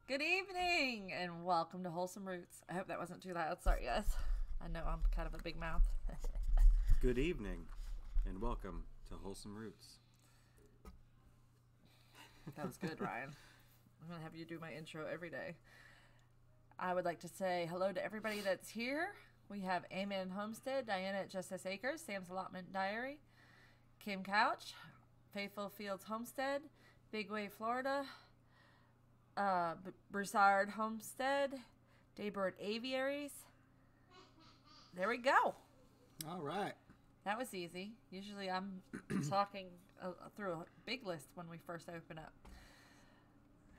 Good evening and welcome to Wholesome Roots. I hope that wasn't too loud. Sorry, guys. I know I'm kind of a big mouth. Good evening and welcome to Wholesome Roots. That was good, Ryan. I'm going to have you do my intro every day. I would like to say hello to everybody that's here. We have Amen Homestead, Diana at Justice Acres, Sam's Allotment Diary, Kim Couch, Faithful Fields Homestead, Big Wave, Florida, Broussard Homestead, Daybird Aviaries. There we go. All right. That was easy. Usually I'm talking through a big list when we first open up.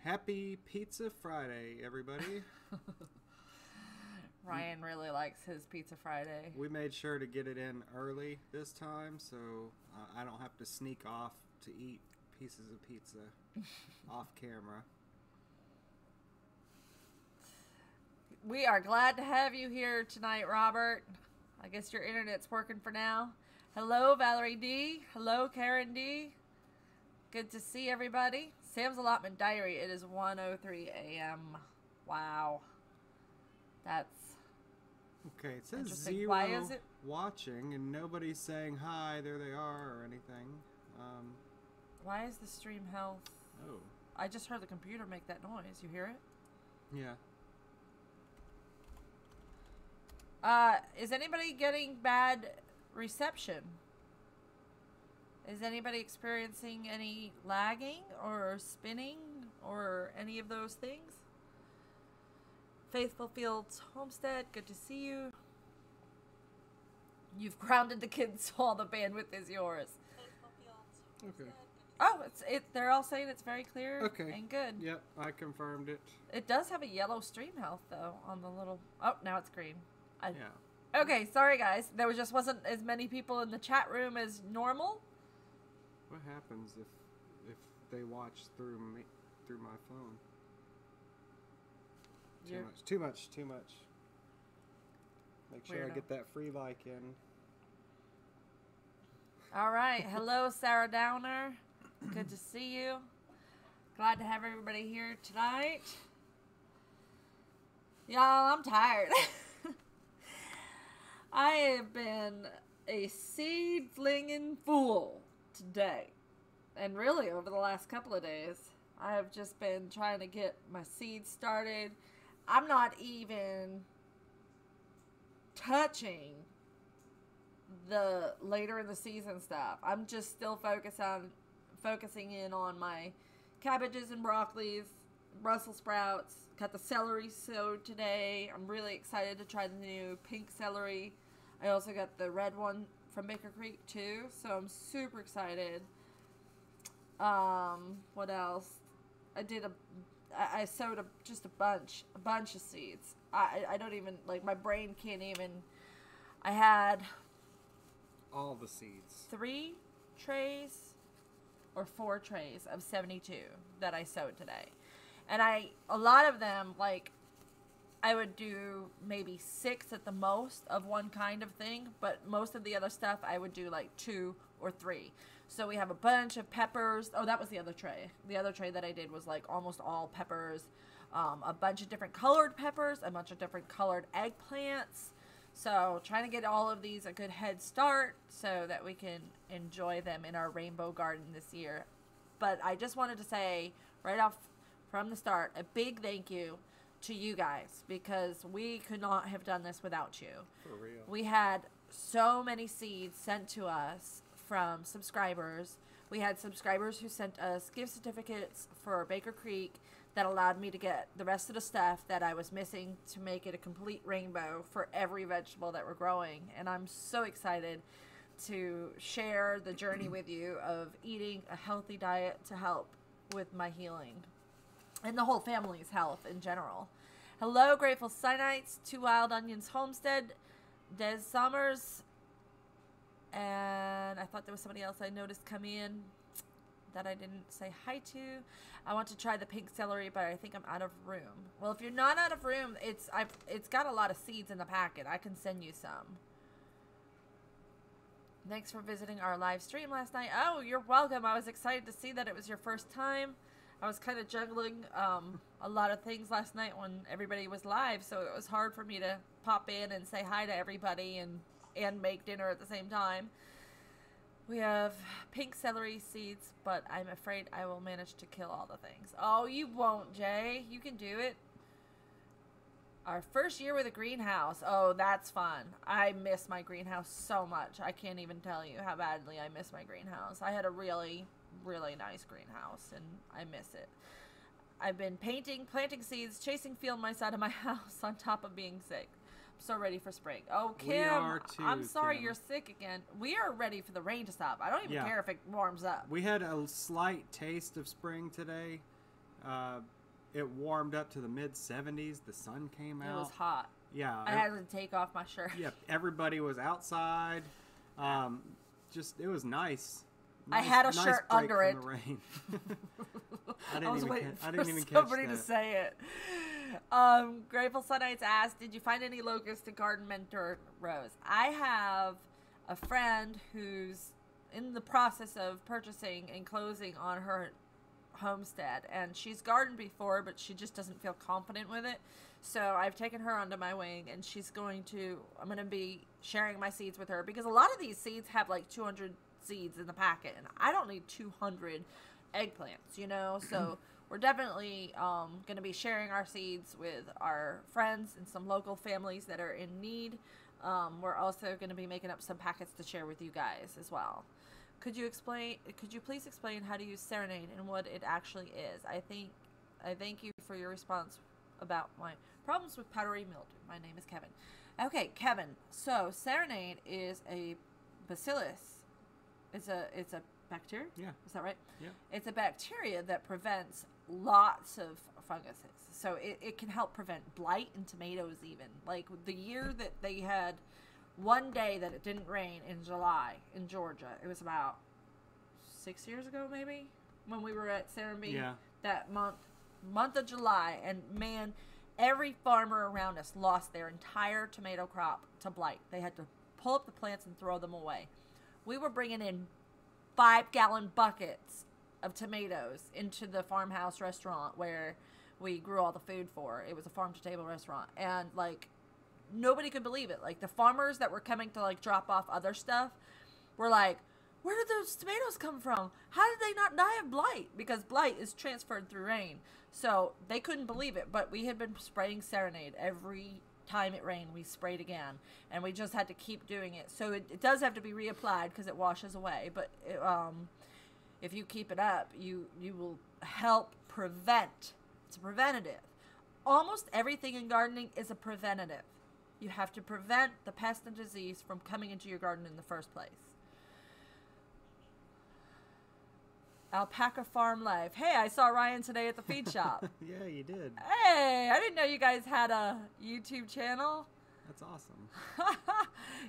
Happy Pizza Friday, everybody. Ryan really likes his Pizza Friday. We made sure to get it in early this time so I don't have to sneak off to eat pieces of pizza off camera. We are glad to have you here tonight, Robert. I guess your internet's working for now. Hello, Valerie D. Hello, Karen D. Good to see everybody. Sam's Allotment Diary. It is 1:03 a.m. Wow. That's okay. It says interesting. 0 Why is it watching and nobody's saying hi, there they are, or anything. Why is the stream health? Oh. I just heard the computer make that noise. You hear it? Yeah. Is anybody getting bad reception? Is anybody experiencing any lagging or spinning or any of those things? Faithful Fields Homestead, good to see you. You've grounded the kids, so all the bandwidth is yours. Faithful Fields Homestead. Okay. Oh, they're all saying it's very clear Okay. and good. Yep, I confirmed it. It does have a yellow stream health, though, on the little... Oh, now it's green. Yeah. Okay, sorry, guys. There just wasn't as many people in the chat room as normal. What happens if they watch through my phone? Too much. Make sure Weirdo. I get that free like in. All right. Hello, Sarah Downer. Good to see you. Glad to have everybody here tonight. Y'all, I'm tired. I have been a seed flinging fool today. And really over the last couple of days. I have just been trying to get my seeds started. I'm not even touching the later in the season stuff. I'm just still focusing in on my cabbages and broccolis, Brussels sprouts. Got the celery sowed today. I'm really excited to try the new pink celery. I also got the red one from Baker Creek too, so I'm super excited. What else? I sowed just a bunch of seeds. I don't even, like, my brain can't even. I had All the seeds. 3 trays or 4 trays of 72 that I sowed today. And a lot of them, like, I would do maybe 6 at the most of one kind of thing, but most of the other stuff I would do like 2 or 3. So we have a bunch of peppers. Oh, that was the other tray. The other tray that I did was like almost all peppers, a bunch of different colored peppers, a bunch of different colored eggplants. So trying to get all of these a good head start so that we can enjoy them in our rainbow garden this year. But I just wanted to say right off from the start, a big thank you to you guys, because we could not have done this without you. For real. We had so many seeds sent to us from subscribers. We had subscribers who sent us gift certificates for Baker Creek that allowed me to get the rest of the stuff that I was missing to make it a complete rainbow for every vegetable that we're growing. And I'm so excited to share the journey with you of eating a healthy diet to help with my healing and the whole family's health in general. Hello, Grateful Sinites, 2 Wild Onions Homestead, Des Summers, and I thought there was somebody else I noticed come in that I didn't say hi to. I want to try the pink celery, but I think I'm out of room. Well, if you're not out of room, it's got a lot of seeds in the packet. I can send you some. Thanks for visiting our live stream last night. Oh, you're welcome. I was excited to see that it was your first time. I was kind of juggling a lot of things last night when everybody was live, so it was hard for me to pop in and say hi to everybody and make dinner at the same time. We have pink celery seeds, but I'm afraid I will manage to kill all the things. Oh, you won't, Jay. You can do it. Our first year with a greenhouse. Oh, that's fun. I miss my greenhouse so much. I can't even tell you how badly I miss my greenhouse. I had a really, really nice greenhouse, and I miss it. I've been painting, planting seeds, chasing field mice out of my house on top of being sick. I'm so ready for spring. Oh, Kim, We are too, I'm sorry Kim. you're sick again. We are ready for the rain to stop. I don't even care if it warms up. We had a slight taste of spring today. It warmed up to the mid-70s. The sun came out. It was hot. Yeah. I had to take off my shirt. Yeah, everybody was outside. It was nice. I had a nice shirt break under from it. The rain. I was waiting I for didn't even catch somebody that. to say it. Grateful Sunnights asked, did you find any locusts to garden mentor Rose? I have a friend who's in the process of purchasing and closing on her homestead, and she's gardened before, but she just doesn't feel confident with it. So I've taken her under my wing, and I'm going to be sharing my seeds with her, because a lot of these seeds have like 200 seeds in the packet, and I don't need 200 eggplants, you know. So we're definitely going to be sharing our seeds with our friends and some local families that are in need. We're also going to be making up some packets to share with you guys as well. Could you please explain how to use Serenade and what it actually is? I thank you for your response about my problems with powdery mildew. My name is Kevin. Okay, Kevin. So Serenade is a bacillus. It's a bacteria? Yeah. Is that right? Yeah. It's a bacteria that prevents lots of funguses. So it can help prevent blight in tomatoes even. Like the year that they had one day that it didn't rain in July in Georgia. It was about 6 years ago maybe when we were at Serenade. Yeah. That month of July, and man, every farmer around us lost their entire tomato crop to blight. They had to pull up the plants and throw them away. We were bringing in 5-gallon buckets of tomatoes into the farmhouse restaurant where we grew all the food for. It was a farm-to-table restaurant, and like nobody could believe it. Like the farmers that were coming to like drop off other stuff were like, where did those tomatoes come from? How did they not die of blight? Because blight is transferred through rain. So they couldn't believe it, but we had been spraying Serenade every time it rained. We sprayed again, and we just had to keep doing it. So it does have to be reapplied because it washes away, but if you keep it up, you will help prevent. It's a preventative. Almost everything in gardening is a preventative. You have to prevent the pest and disease from coming into your garden in the first place. Alpaca Farm Life. Hey, I saw Ryan today at the feed shop. Yeah, you did. Hey, I didn't know you guys had a YouTube channel. That's awesome.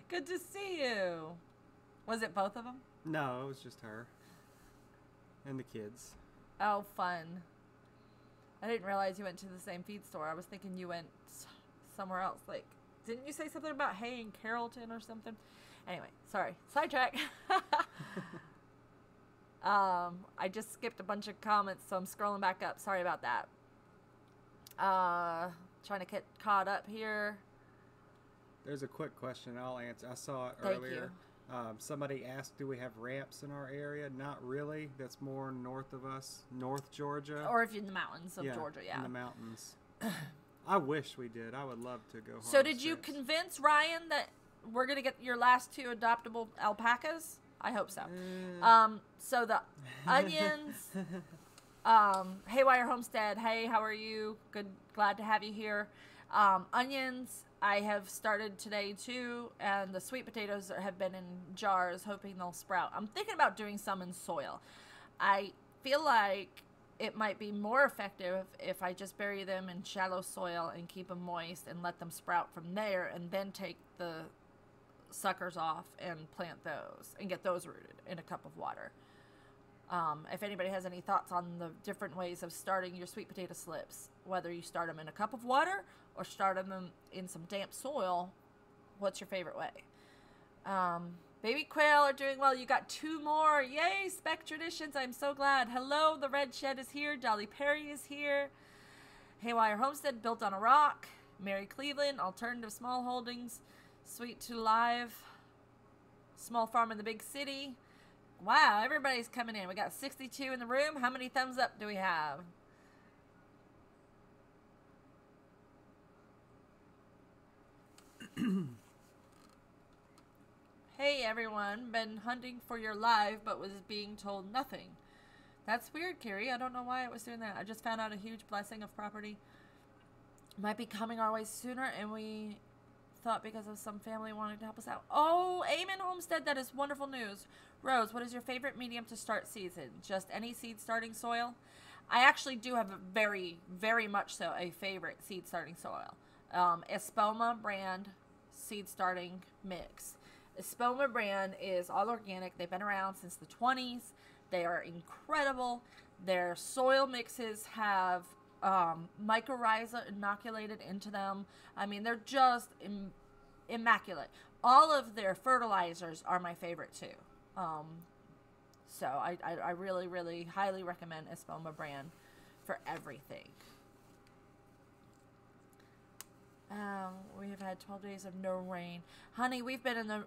Good to see you. Was it both of them? No, it was just her and the kids. Oh, fun. I didn't realize you went to the same feed store. I was thinking you went somewhere else. Like, didn't you say something about hay in Carrollton or something? Anyway, sorry. Sidetrack. I just skipped a bunch of comments, so I'm scrolling back up. Sorry about that. Trying to get caught up here. There's a quick question I'll answer. I saw it Thank earlier. Somebody asked, do we have ramps in our area? Not really. That's more north of us, North Georgia. Or if you're in the mountains of Georgia, yeah. in the mountains. I wish we did. I would love to go. So did you convince Ryan that we're going to get your last 2 adoptable alpacas? I hope so. So the onions, Haywire Homestead. Hey, how are you? Good. Glad to have you here. Onions, I have started today too, and the sweet potatoes have been in jars, hoping they'll sprout. I'm thinking about doing some in soil. I feel like it might be more effective if I just bury them in shallow soil and keep them moist and let them sprout from there, and then take the suckers off and plant those and get those rooted in a cup of water. If anybody has any thoughts on the different ways of starting your sweet potato slips, whether you start them in a cup of water or start them in some damp soil, what's your favorite way? Baby quail are doing well. You got 2 more. Yay, Spec Traditions. I'm so glad. Hello, the Red Shed is here. Dolly Perry is here. Haywire Homestead, Built on a Rock. Mary Cleveland, Alternative Small Holdings. Sweet to Live. Small Farm in the Big City. Wow, everybody's coming in. We got 62 in the room. How many thumbs up do we have? Hey everyone, been hunting for your live but was being told nothing. That's weird, Carrie. I don't know why it was doing that. I just found out a huge blessing of property might be coming our way sooner, and we thought because of some family wanting to help us out. Oh, Amen Homestead, that is wonderful news. Rose, what is your favorite medium to start season? Just any seed starting soil? I actually do have a very, very much so a favorite seed starting soil. Espoma brand seed starting mix. Espoma brand is all organic. They've been around since the 20s. They are incredible. Their soil mixes have mycorrhiza inoculated into them. I mean, they're just immaculate. All of their fertilizers are my favorite too. So I really, really highly recommend Espoma brand for everything. We have had 12 days of no rain, honey. We've been in the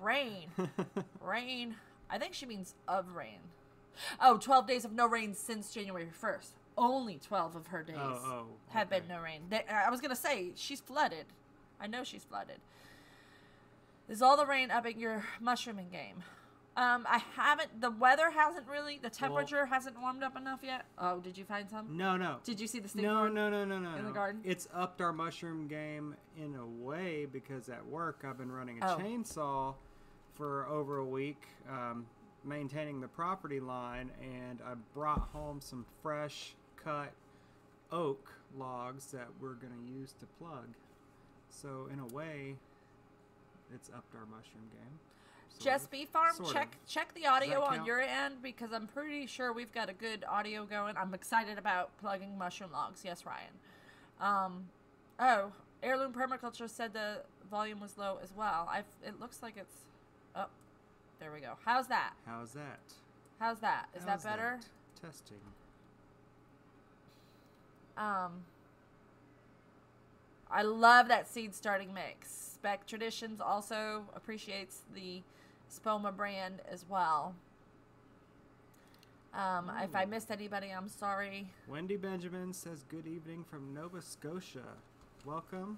rain. Rain. I think she means of rain. Oh, 12 days of no rain since January 1st. Only 12 of her days have been no rain. I was gonna say she's flooded. I know she's flooded. Is all the rain up at your mushrooming game? I haven't. The weather hasn't really. The temperature hasn't warmed up enough yet. Oh, did you find some? No. Did you see the No. in the garden? It's upped our mushroom game in a way because at work I've been running a chainsaw for over a week, maintaining the property line, and I brought home some fresh cut oak logs that we're going to use to plug. So in a way, it's upped our mushroom game. Just Bee Farm, check the audio on your end, because I'm pretty sure we've got a good audio going. I'm excited about plugging mushroom logs. Yes, Ryan. Heirloom Permaculture said the volume was low as well. It looks like it's... Oh, there we go. How's that? How's that? Is that better? Testing. I love that seed starting mix. Spec Traditions also appreciates the Spoma brand as well. If I missed anybody, I'm sorry. Wendy Benjamin says good evening from Nova Scotia. Welcome.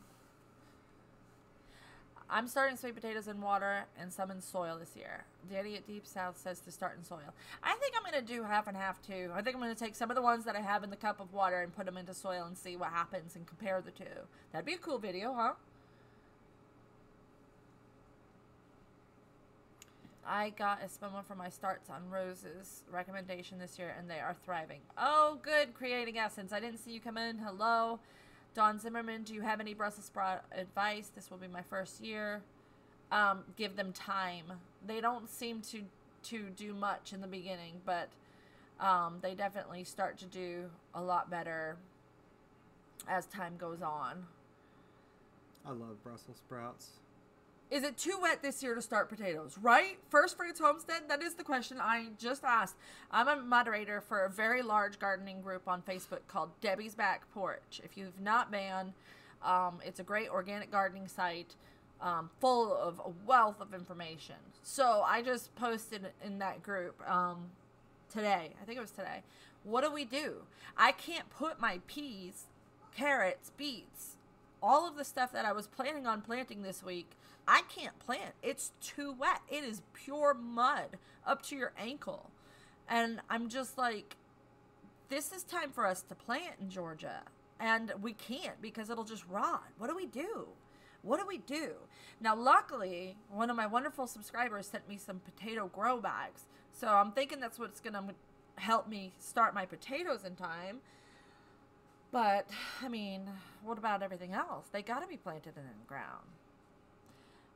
I'm starting sweet potatoes in water and some in soil this year. Danny at Deep South says to start in soil. I think I'm going to do half and half too. I think I'm going to take some of the ones that I have in the cup of water and put them into soil and see what happens and compare the two. That'd be a cool video, huh? I got Espoma for my starts on roses recommendation this year, and they are thriving. Oh, good. Creating Essence. I didn't see you come in. Hello. Don Zimmerman, do you have any Brussels sprout advice? This will be my first year. Give them time. They don't seem to do much in the beginning, but they definitely start to do a lot better as time goes on. I love Brussels sprouts. Is it too wet this year to start potatoes, right? First Fruits Homestead, that is the question I just asked. I'm a moderator for a very large gardening group on Facebook called Debbie's Back Porch. If you've not been, it's a great organic gardening site full of a wealth of information. So I just posted in that group today. I think it was today. What do we do? I can't put my peas, carrots, beets, all of the stuff that I was planning on planting this week, I can't plant. It's too wet. It is pure mud up to your ankle. And I'm just like, this is time for us to plant in Georgia. And we can't because it'll just rot. What do we do? What do we do? Now, luckily, one of my wonderful subscribers sent me some potato grow bags. So I'm thinking that's what's going to help me start my potatoes in time. But, I mean, what about everything else? They got to be planted in the ground.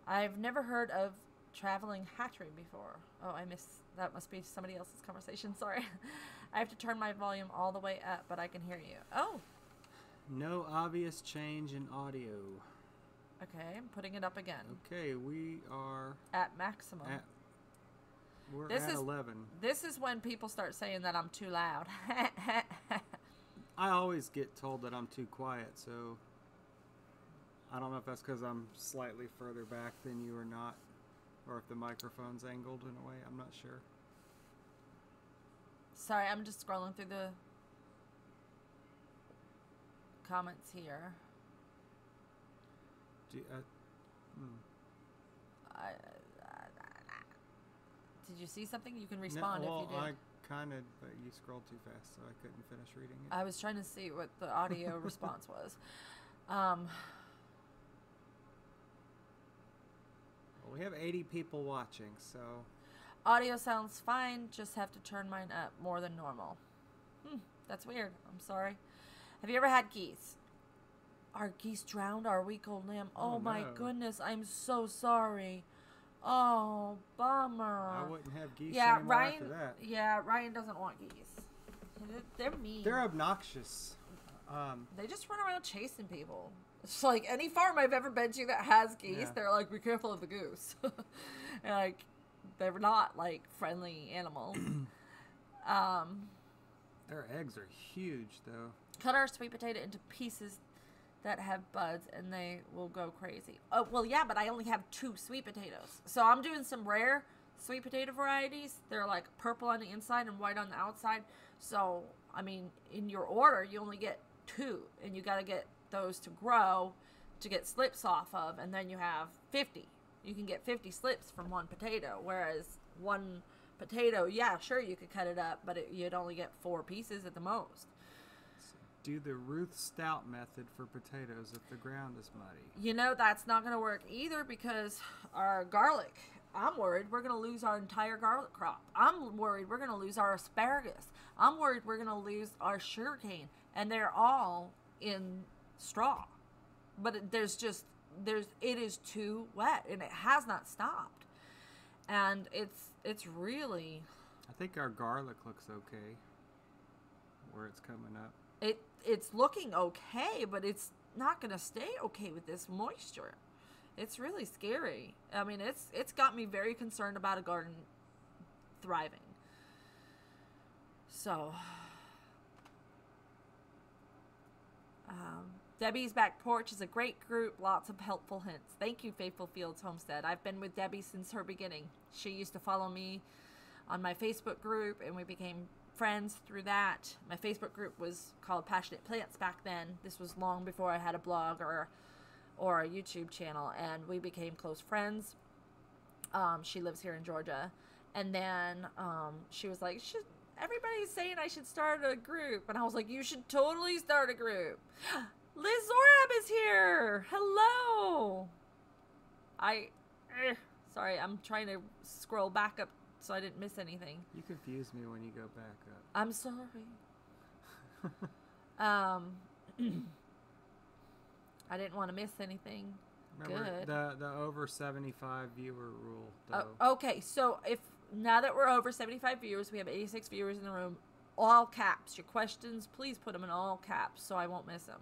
I've never heard of traveling hatchery before. Oh, I missed. That must be somebody else's conversation. Sorry. I have to turn my volume all the way up, but I can hear you. Oh. No obvious change in audio. Okay, I'm putting it up again. Okay, we are At maximum. We're This at is 11. This is when people start saying that I'm too loud. I always get told that I'm too quiet, so I don't know if that's because I'm slightly further back than you or not, or if the microphone's angled in a way. I'm not sure. Sorry, I'm just scrolling through the comments here. Did you see something? You can respond if you did. I kind of, but you scrolled too fast, so I couldn't finish reading it. I was trying to see what the audio response was. Well, we have 80 people watching, so... Audio sounds fine, just have to turn mine up more than normal. That's weird. I'm sorry. Have you ever had geese? Our geese drowned our week-old lamb. Oh my goodness, I'm so sorry. Oh, bummer. I wouldn't have geese anymore after that. Yeah, Ryan doesn't want geese. They're mean. They're obnoxious. They just run around chasing people. It's like any farm I've ever been to that has geese, they're like, be careful of the goose. And like, they're not like friendly animals. Their eggs are huge, though. Cut our sweet potato into pieces that have buds and they will go crazy. Oh, well, yeah, but I only have 2 sweet potatoes. So I'm doing some rare sweet potato varieties. They're like purple on the inside and white on the outside. So, I mean, in your order, you only get 2 and you got to get those to grow to get slips off of. And then you have 50. You can get 50 slips from one potato. Whereas one potato, yeah, sure, you could cut it up, but you'd only get 4 pieces at the most. Do the Ruth Stout method for potatoes if the ground is muddy. You know, that's not going to work either because our garlic, I'm worried we're going to lose our entire garlic crop. I'm worried we're going to lose our asparagus. I'm worried we're going to lose our sugarcane. And they're all in straw. But it is too wet and it has not stopped. And it's really... I think our garlic looks okay where it's coming up. It's looking okay, but it's not going to stay okay with this moisture. It's really scary. I mean, it's got me very concerned about a garden thriving. So, Debbie's Back Porch is a great group, lots of helpful hints. Thank you, Faithful Fields Homestead. I've been with Debbie since her beginning. She used to follow me on my Facebook group, and we became friends through that. My Facebook group was called Passionate Plants back then. This was long before I had a blog or a YouTube channel, and we became close friends. She lives here in Georgia, and then she was like, everybody's saying I should start a group, and I was like, you should totally start a group. Liz Zorab is here. Hello. Sorry, I'm trying to scroll back up so I didn't miss anything. You confuse me when you go back up. I'm sorry. I didn't want to miss anything. Remember good. The over 75 viewer rule, though. Okay, so now that we're over 75 viewers, we have 86 viewers in the room, all caps. Your questions, please put them in all caps so I won't miss them.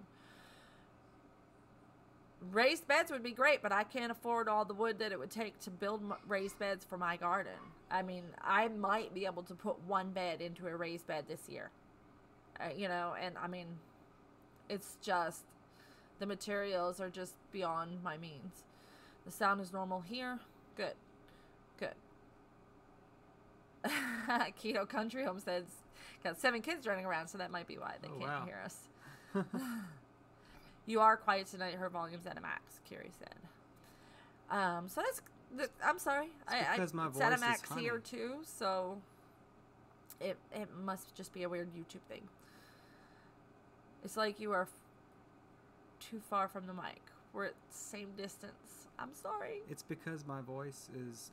Raised beds would be great, but I can't afford all the wood that it would take to build raised beds for my garden. I mean, I might be able to put 1 bed into a raised bed this year. And I mean, it's just, the materials are just beyond my means. The sound is normal here. Good. Keto Country Homestead's got 7 kids running around, so that might be why they can't hear us. You are quiet tonight. Her volume's at a max, Carrie said. So I'm sorry. I my voice set a max is here too, so it must just be a weird YouTube thing. It's like you are too far from the mic. We're at the same distance. I'm sorry. It's because my voice is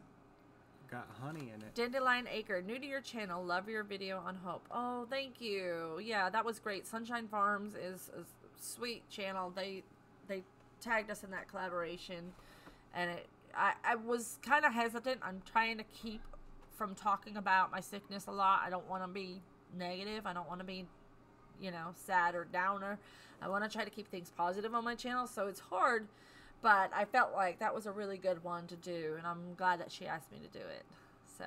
got honey in it. Dandelion Acre, new to your channel. Love your video on hope. Oh, thank you. Yeah, that was great. Sunshine Farms is a sweet channel. They tagged us in that collaboration, and I was kind of hesitant. I'm trying to keep from talking about my sickness a lot. I don't want to be negative. I don't want to be, sad or downer. I want to try to keep things positive on my channel, so it's hard. But I felt like that was a really good one to do, and I'm glad that she asked me to do it. So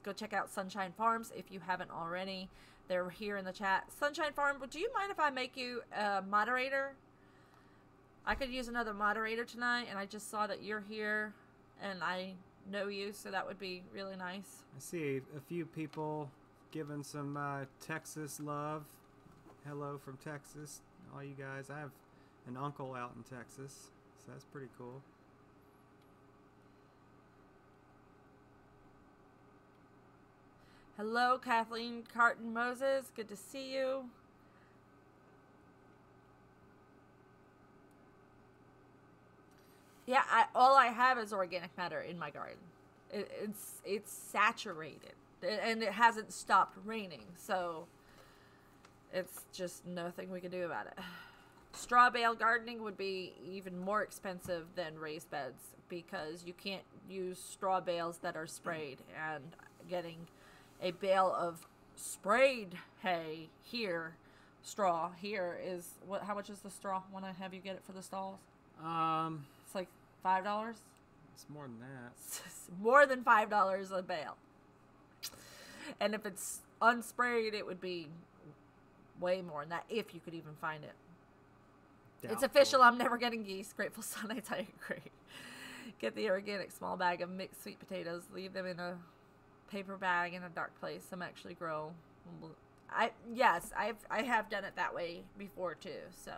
go check out Sunshine Farms if you haven't already. They're here in the chat. Sunshine Farm, do you mind if I make you a moderator? I could use another moderator tonight, and I just saw that you're here, and I know you, so that would be really nice. I see a few people giving some Texas love. Hello from Texas, all you guys. I have an uncle out in Texas, so that's pretty cool. Hello, Kathleen Carton Moses. Good to see you. Yeah, all I have is organic matter in my garden. It's saturated, and it hasn't stopped raining, so it's just nothing we can do about it. Straw bale gardening would be even more expensive than raised beds because you can't use straw bales that are sprayed, and getting a bale of sprayed hay here, straw here is what? How much is the straw? Want to have you get it for the stalls? It's like $5. It's more than that. It's more than $5 a bale. And if it's unsprayed, it would be way more than that if you could even find it. Doubtful. It's official. I'm never getting geese. Grateful Sunnights. I agree. Get the organic small bag of mixed sweet potatoes. Leave them in a paper bag in a dark place. Some actually grow. I have done it that way before too. So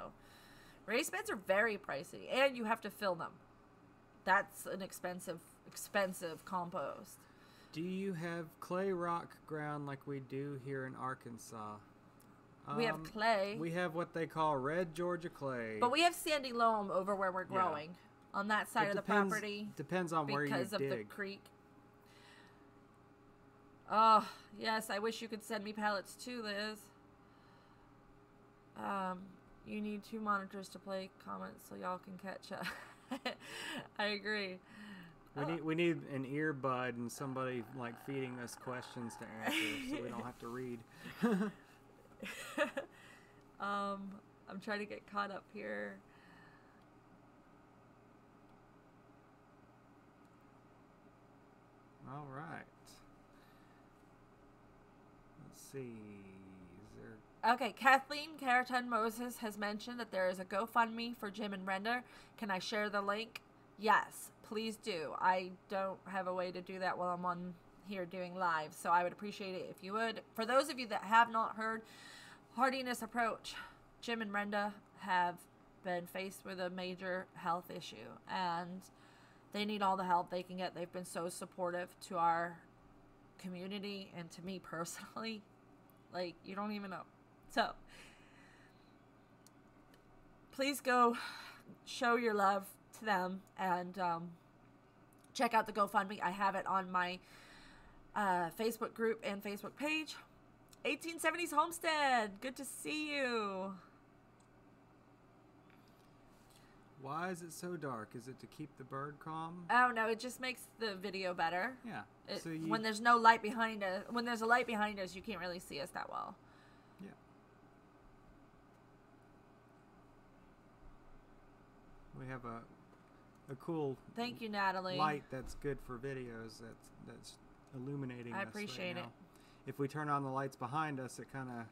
raised beds are very pricey, and you have to fill them. That's an expensive compost. Do you have clay rock ground like we do here in Arkansas? We have clay. We have what they call red Georgia clay. But we have sandy loam over where we're growing. On that side of the property. Depends on where you dig. Because of the creek. Oh, yes. I wish you could send me pallets too, Liz. You need 2 monitors to play comments so y'all can catch up. I agree. We need an earbud and somebody like feeding us questions to answer so we don't have to read. I'm trying to get caught up here. All right. Let's see. Is there... Okay, Kathleen Caraton Moses has mentioned that there is a GoFundMe for Jim and Brenda. Can I share the link? Yes, please do. I don't have a way to do that while I'm on here doing live, so I would appreciate it if you would. For those of you that have not heard, Hardiness Approach, Jim and Brenda have been faced with a major health issue, and they need all the help they can get. They've been so supportive to our community and to me personally. Like, you don't even know. So, please go show your love to them and check out the GoFundMe. I have it on my Facebook group and Facebook page. 1870s Homestead, good to see you. Why is it so dark? Is it to keep the bird calm? Oh no, it just makes the video better. Yeah. When there's no light behind us, when there's a light behind us, you can't really see us that well. Yeah. We have a cool Thank you, Natalie. light that's good for videos that's illuminating us. I appreciate it. If we turn on the lights behind us, it kind of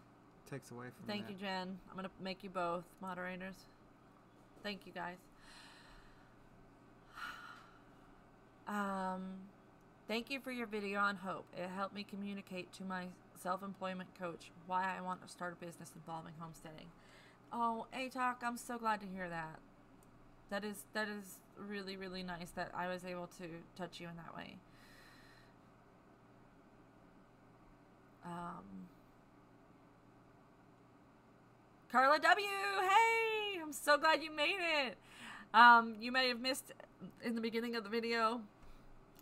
takes away from Thank you, Jen. I'm going to make you both moderators. Thank you, guys. Thank you for your video on hope. It helped me communicate to my self-employment coach why I want to start a business involving homesteading. Oh, ATOC, I'm so glad to hear that. That is really, really nice that I was able to touch you in that way. Carla W, hey, I'm so glad you made it. You may have missed in the beginning of the video.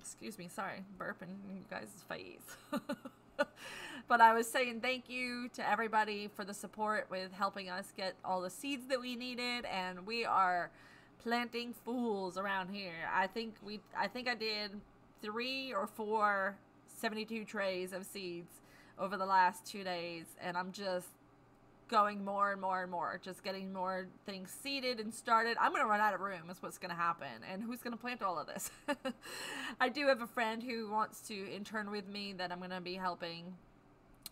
Excuse me, sorry, burping in you guys' face. But I was saying thank you to everybody for the support with helping us get all the seeds that we needed, and we are planting fools around here. I think I did 3 or 4 72 trays of seeds over the last 2 days, and I'm just going more and more and more, just getting more things seeded and started. I'm going to run out of room is what's going to happen. And who's going to plant all of this? I do have a friend who wants to intern with me that I'm going to be helping.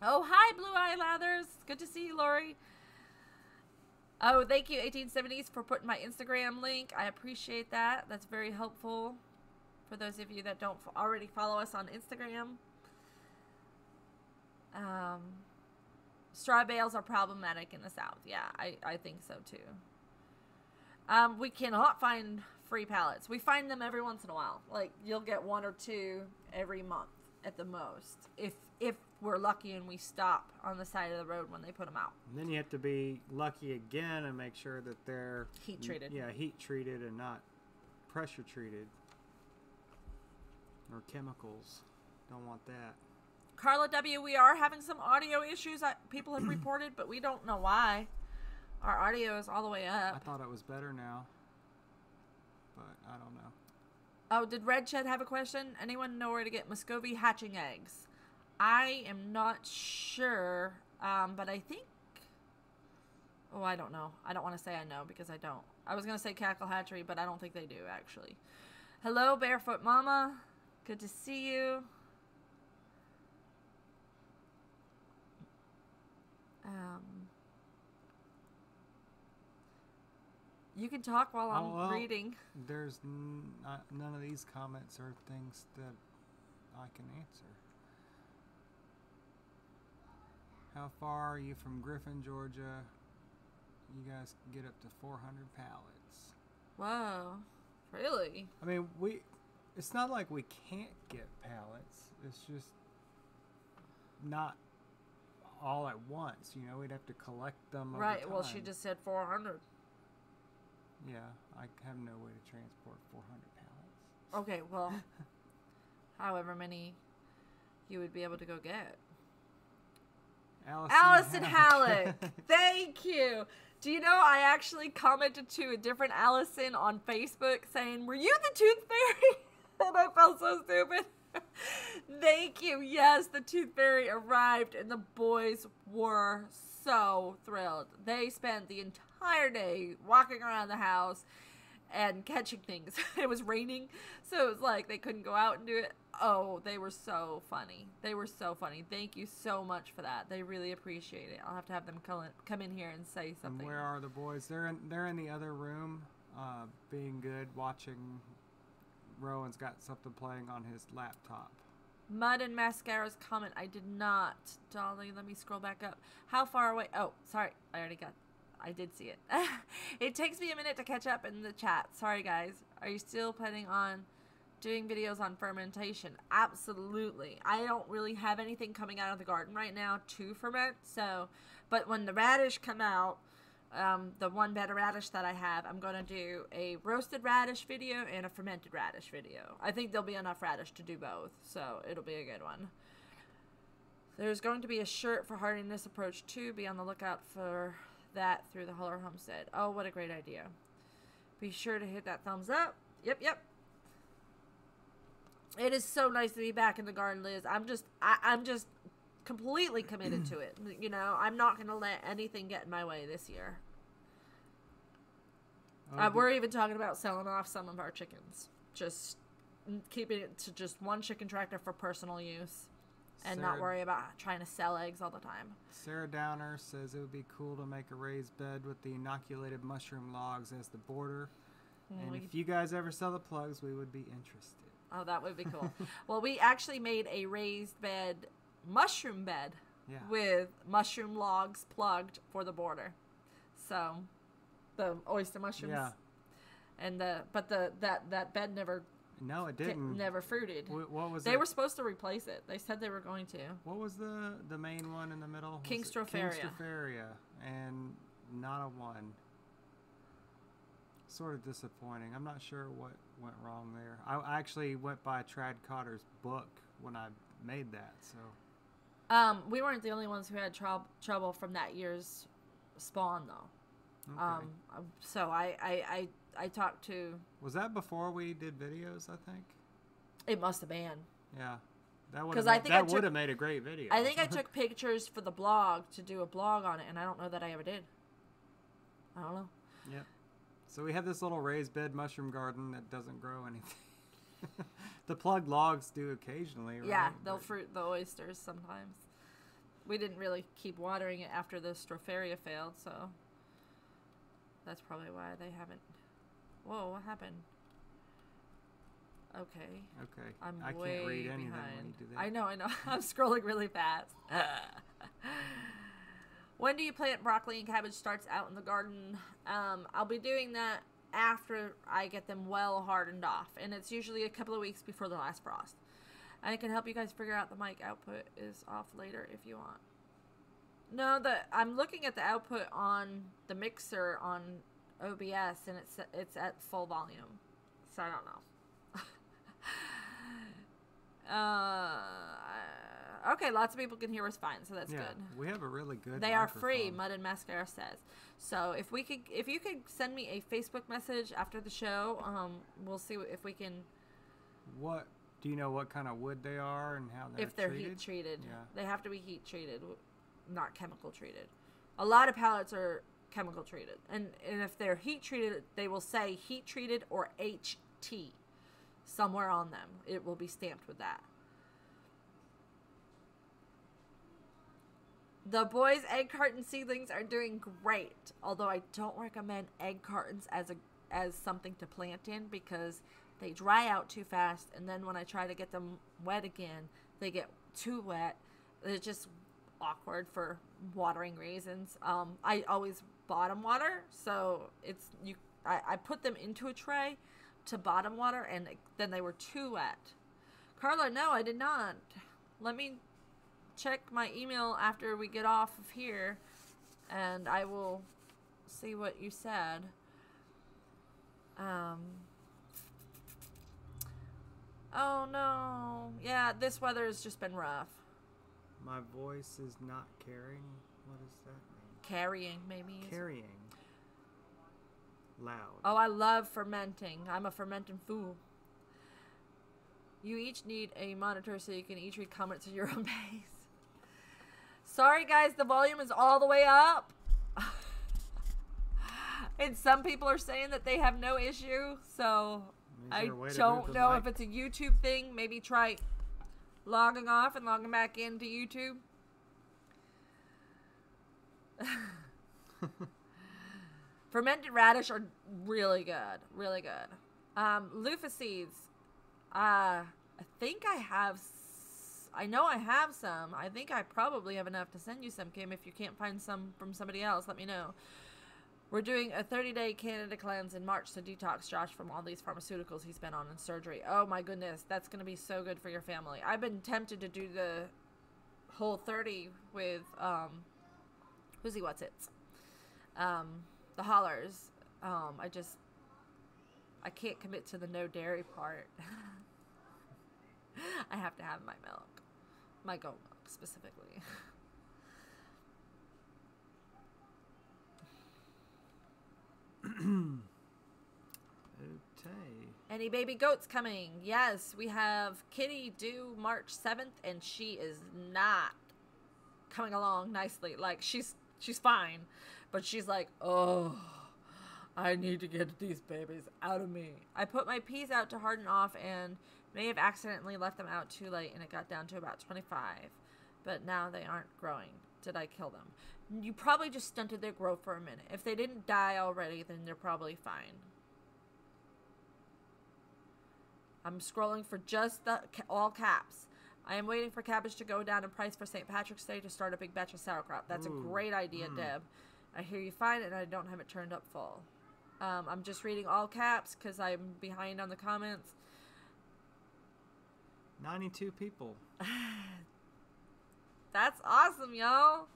Oh, hi, Blue Eye Lathers. Good to see you, Lori. Oh, thank you, 1870s, for putting my Instagram link. I appreciate that. That's very helpful for those of you that don't already follow us on Instagram. Straw bales are problematic in the South. Yeah, I think so too. We cannot find free pallets. We find them every once in a while. Like, you'll get 1 or 2 every month at the most. If we're lucky and we stop on the side of the road when they put them out. And then you have to be lucky again and make sure that they're heat treated. Yeah, heat treated and not pressure treated. Or chemicals. Don't want that. Carla W., we are having some audio issues that people have reported, but we don't know why. Our audio is all the way up. I thought it was better now, but I don't know. Oh, did Red Shed have a question? Anyone know where to get Muscovy hatching eggs? I am not sure, but I think... Oh, I don't know. I don't want to say I know because I don't. I was going to say Cackle Hatchery, but I don't think they do, actually. Hello, Barefoot Mama. Good to see you. You can talk while I'm reading. There's none of these comments or things that I can answer. How far are you from Griffin, Georgia? You guys can get up to 400 pallets. Wow. Really? I mean, it's not like we can't get pallets. It's just not all at once. You know, we'd have to collect them over time. Well, she just said 400. Yeah, I have no way to transport 400 pallets. Okay, well, however many you would be able to go get. Allison Hallett. Thank you. Do you know I actually commented to a different Allison on Facebook saying, "Were you the Tooth Fairy?" And I felt so stupid. Thank you. Yes, the Tooth Fairy arrived and the boys were so thrilled. They spent the entire day walking around the house and catching things. It was raining, so it was like they couldn't go out and do it. Oh, they were so funny. They were so funny. Thank you so much for that. They really appreciate it. I'll have to have them come in here and say something. And where are the boys? They're in the other room, being good, watching. Rowan's got something playing on his laptop. Mud and Mascara's comment. I did not. Dolly, let me scroll back up. How far away? Oh, sorry. I did see it. It takes me a minute to catch up in the chat. Sorry, guys. Are you still planning on doing videos on fermentation? Absolutely. I don't really have anything coming out of the garden right now to ferment. But when the radish come out, the one bed of radish that I have, I'm going to do a roasted radish video and a fermented radish video. I think there'll be enough radish to do both, so it'll be a good one. There's going to be a shirt for Hardiness Approach 2. Be on the lookout for that through the Huller Homestead. Oh, what a great idea. Be sure to hit that thumbs up. Yep. It is so nice to be back in the garden, Liz. I'm just completely committed to it. You know, I'm not going to let anything get in my way this year. We're even talking about selling off some of our chickens. Just keeping it to just one chicken tractor for personal use. And not worry about trying to sell eggs all the time. Sarah Downer says it would be cool to make a raised bed with the inoculated mushroom logs as the border. And if you guys ever sell the plugs, we would be interested. Oh, that would be cool. Well, we actually made a raised bed, mushroom bed, with mushroom logs plugged for the border. So, the oyster mushrooms. Yeah. And that bed never... No, it didn't. Never fruited. What was They were supposed to replace it. They said they were going to. What was the main one in the middle? Kingstropharia. Kingstropharia, and not a one. Sort of disappointing. I'm not sure what went wrong there. I actually went by Trad Cotter's book when I made that. So. We weren't the only ones who had trouble from that year's spawn, though. Okay. So I talked to... Was that before we did videos, I think? It must have been. Yeah. That would 'Cause have I think I took- made a great video. I think I took pictures for the blog to do a blog on it, and I don't know that I ever did. I don't know. Yep. So we have this little raised bed mushroom garden that doesn't grow anything. The plugged logs do occasionally, right? Yeah, they'll fruit the oysters sometimes. We didn't really keep watering it after the Stropharia failed, so that's probably why they haven't. Whoa, what happened? Okay. I way can't read anything behind. when you do that. I know. I'm scrolling really fast. When do you plant broccoli and cabbage starts out in the garden? I'll be doing that after I get them well hardened off, and it's usually a couple of weeks before the last frost. And I can help you guys figure out the mic output is off later if you want. No, I'm looking at the output on the mixer on OBS, and it's at full volume, so I don't know. Okay, lots of people can hear us fine, so that's good. We have a really good They microphone. are free, Mud and Mascara says. So if you could send me a Facebook message after the show, we'll see if we can. What do you know? What kind of wood they are and how they're if they're treated? heat treated. Yeah. They have to be heat treated, not chemical treated. A lot of pallets are chemical treated, and if they're heat treated, they will say heat treated or HT somewhere on them. It will be stamped with that. The boys' egg carton seedlings are doing great, although I don't recommend egg cartons as something to plant in because they dry out too fast, and then when I try to get them wet again, they get too wet. It's just awkward for watering reasons. I always bottom water, so I put them into a tray to bottom water, and then they were too wet. Carla, no, I did not. Let me check my email after we get off of here, and I will see what you said. Oh no. Yeah, this weather has just been rough. My voice is not carrying. What does that mean? Carrying, maybe. Carrying. Loud. Oh, I love fermenting. I'm a fermenting fool. You each need a monitor so you can each read comments at your own pace. Sorry, guys, the volume is all the way up. And some people are saying that they have no issue, so I don't know if it's a YouTube thing. Maybe try logging off and logging back into YouTube. Fermented radish are really good. Really good. Loofah seeds. I think I have... I know I have some. I think I probably have enough to send you some, Kim. If you can't find some from somebody else, let me know. We're doing a 30-day Canada cleanse in March to detox Josh from all these pharmaceuticals he's been on in surgery. Oh, my goodness. That's going to be so good for your family. I've been tempted to do the whole 30 with Who's He What's It's. The hollers. I can't commit to the no dairy part. I have to have my milk. My goat milk, specifically. Okay. Any baby goats coming? Yes, we have Kitty due March 7th, and she is not coming along nicely. Like, she's fine, but she's like, oh, I need to get these babies out of me. I put my peas out to harden off and may have accidentally left them out too late, and it got down to about 25. But now they aren't growing. Did I kill them? You probably just stunted their growth for a minute. If they didn't die already, then they're probably fine. I'm scrolling for just the all caps. I am waiting for cabbage to go down in price for St. Patrick's Day to start a big batch of sauerkraut. That's a great idea, Deb. I hear you fine, and I don't have it turned up full. I'm just reading all caps because I'm behind on the comments. 92 people. That's awesome, y'all.